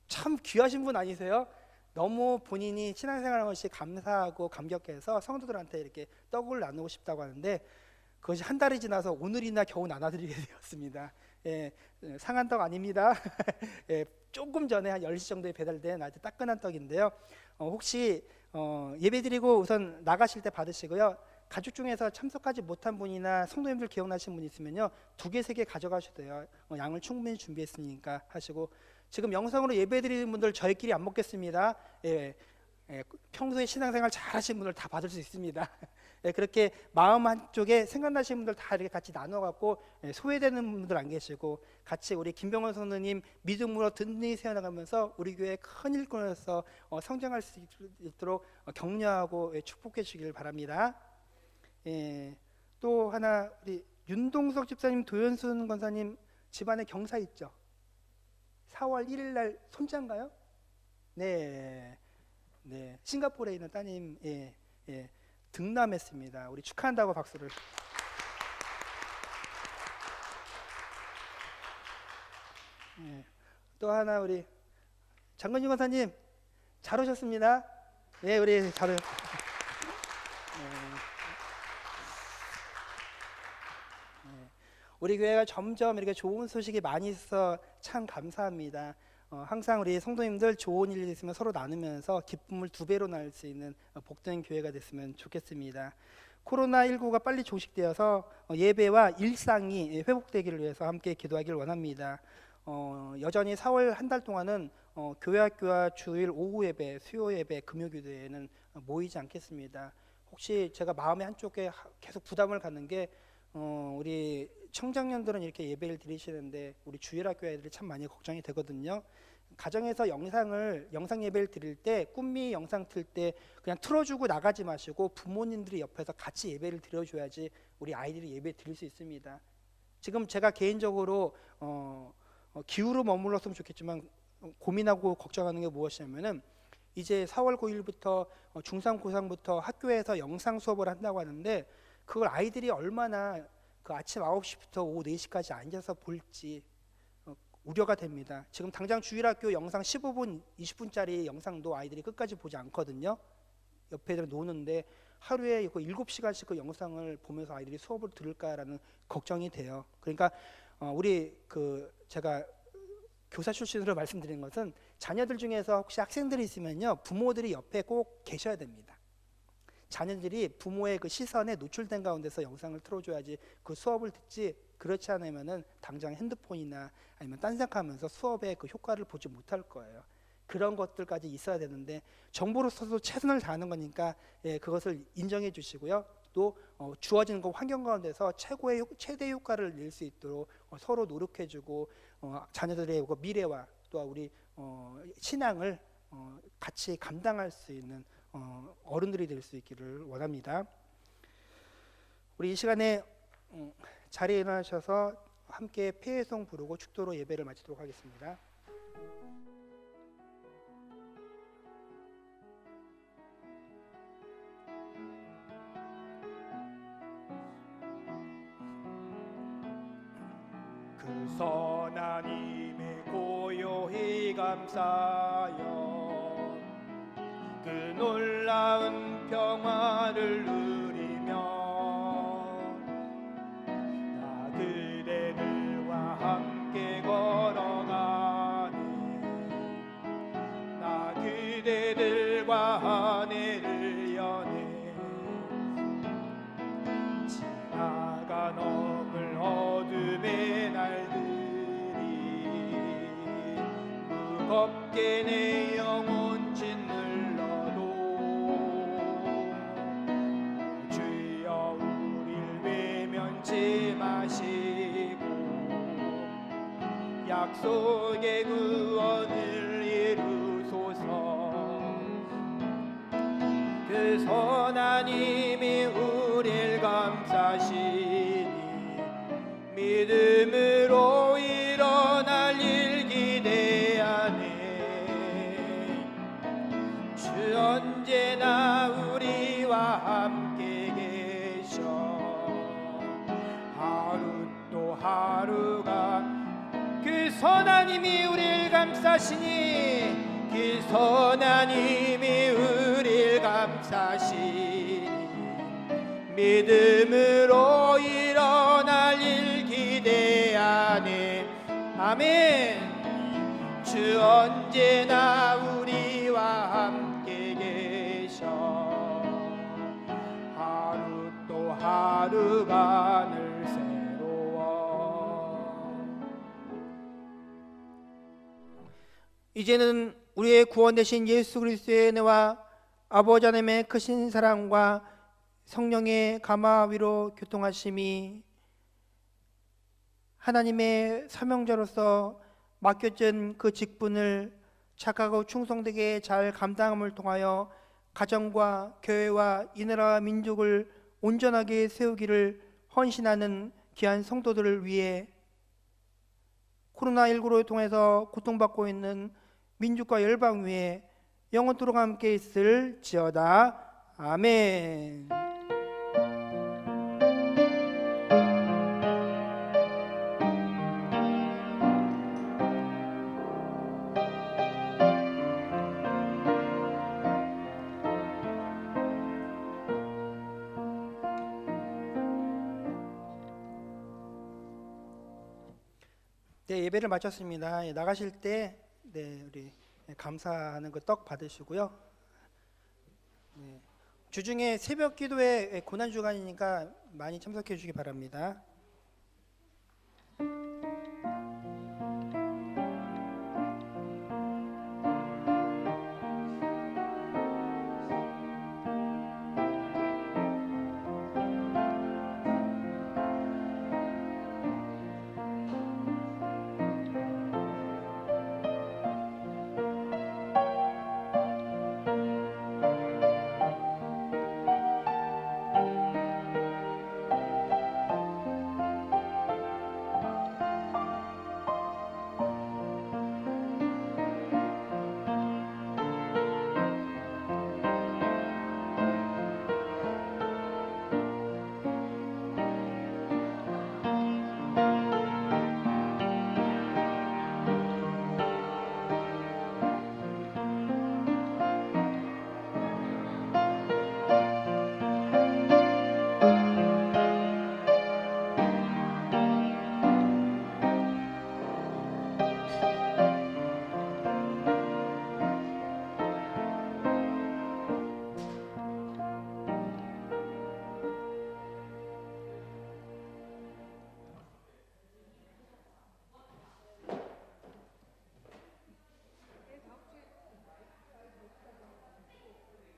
참 귀하신 분 아니세요? 너무 본인이 신앙생활한 것이 감사하고 감격해서 성도들한테 이렇게 떡을 나누고 싶다고 하는데 그것이 한 달이 지나서 오늘이나 겨우 나눠드리게 되었습니다. 상한 떡 아닙니다. 조금 전에 한 10시 정도에 배달된 아주 따끈한 떡인데요. 혹시 예배드리고 우선 나가실 때 받으시고요. 가족 중에서 참석하지 못한 분이나 성도님들 기억나시는 분 있으면요 2개, 3개 가져가셔도 돼요. 양을 충분히 준비했으니까 하시고 지금 영상으로 예배드리는 분들 저희끼리 안 먹겠습니다. 평소에 신앙생활 잘하시는 분들 다 받을 수 있습니다. 그렇게 마음 한쪽에 생각나시는 분들 다 이렇게 같이 나눠갖고 소외되는 분들 안 계시고 같이 우리 김병원 선생님 믿음으로 든든히 세워나가면서 우리 교회 큰 일꾼으로서 성장할 수 있도록 격려하고 축복해 주시길 바랍니다. 또 하나 우리 윤동석 집사님, 도연순 권사님 집안에 경사 있죠? 4월 1일 날 손자인가요? 네, 싱가포르에 있는 따님 등남했습니다. 우리 축하한다고 박수를. 또 하나 우리 장건희 권사님 잘 오셨습니다. 네, 우리 잘. 우리 교회가 점점 이렇게 좋은 소식이 많이 있어 참 감사합니다. 항상 우리 성도님들 좋은 일이 있으면 서로 나누면서 기쁨을 2배로 나눌 수 있는 복된 교회가 됐으면 좋겠습니다. 코로나19가 빨리 종식되어서 예배와 일상이 회복되기를 위해서 함께 기도하기를 원합니다. 여전히 4월 한 달 동안은 교회학교와 주일 오후 예배, 수요 예배, 금요 기도회에는 모이지 않겠습니다. 혹시 제가 마음의 한쪽에 계속 부담을 갖는 게 우리 청장년들은 이렇게 예배를 드리시는데 우리 주일학교 애들이 참 많이 걱정이 되거든요. 가정에서 영상 예배를 드릴 때 꿈미 영상 틀 때 그냥 틀어주고 나가지 마시고 부모님들이 옆에서 같이 예배를 드려줘야지 우리 아이들이 예배 드릴 수 있습니다. 지금 제가 개인적으로 기후로 머물렀으면 좋겠지만 고민하고 걱정하는 게 무엇이냐면은 이제 4월 9일부터 중3, 고3부터 학교에서 영상 수업을 한다고 하는데 그걸 아이들이 얼마나 그 아침 9시부터 오후 4시까지 앉아서 볼지 우려가 됩니다. 지금 당장 주일학교 영상 15분, 20분짜리 영상도 아이들이 끝까지 보지 않거든요. 옆에 노는데 하루에 7시간씩 그 영상을 보면서 아이들이 수업을 들을까라는 걱정이 돼요. 그러니까 우리 제가 교사 출신으로 말씀드리는 것은 자녀들 중에서 혹시 학생들이 있으면요, 부모들이 옆에 꼭 계셔야 됩니다. 자녀들이 부모의 그 시선에 노출된 가운데서 영상을 틀어줘야지 그 수업을 듣지, 그렇지 않으면은 당장 핸드폰이나 아니면 딴 생각하면서 수업의 그 효과를 보지 못할 거예요. 그런 것들까지 있어야 되는데 정부로서도 최선을 다하는 거니까 그것을 인정해 주시고요. 또 주어진 그 환경 가운데서 최대 효과를 낼 수 있도록 서로 노력해주고 자녀들의 그 미래와 또 우리 신앙을 같이 감당할 수 있는 어른들이 될 수 있기를 원합니다. 우리 이 시간에 자리에 일어나셔서 함께 폐회송 부르고 축도로 예배를 마치도록 하겠습니다. 그 선한 힘에 고요히 감사하여 그 놀라운 평화를 누리며 나 그대들과 함께 걸어가네. 나 그대들과 하늘을 여네. 지나가 넘을 어둠의 날들이 무겁게 내 영혼 짓눌러도 주여 우릴 외면치 마시고 약속의 구원을 이루소서. 그 선한 힘이 우릴 감싸시니 믿음으로 일어날 일 기대하네. 주 언제나 우리와 함께 계셔. 하루 또 하루가 그 선한 힘이 우릴 감싸시니 그 선한 힘이 우릴 감싸시니 믿음으로 일어날 일 기대하네. 아멘. 주 언제나 우리와 함께 계셔. 하루 또 하루가 늘 새로워. 이제는 우리의 구원 되신 예수 그리스도의 은혜와 아버지 하나님의 크신 사랑과 성령의 감화 위로 교통하심이 하나님의 사명자로서 맡겨진 그 직분을 착하고 충성되게 잘 감당함을 통하여 가정과 교회와 이 나라와 민족을 온전하게 세우기를 헌신하는 귀한 성도들을 위해 코로나19로 통해서 고통받고 있는 민족과 열방 위에 영원토록 함께 있을지어다. 아멘. 네, 예배를 마쳤습니다. 나가실 때 우리 감사하는 그 떡 받으시고요. 주중에 새벽 기도회 고난 주간이니까 많이 참석해 주시기 바랍니다.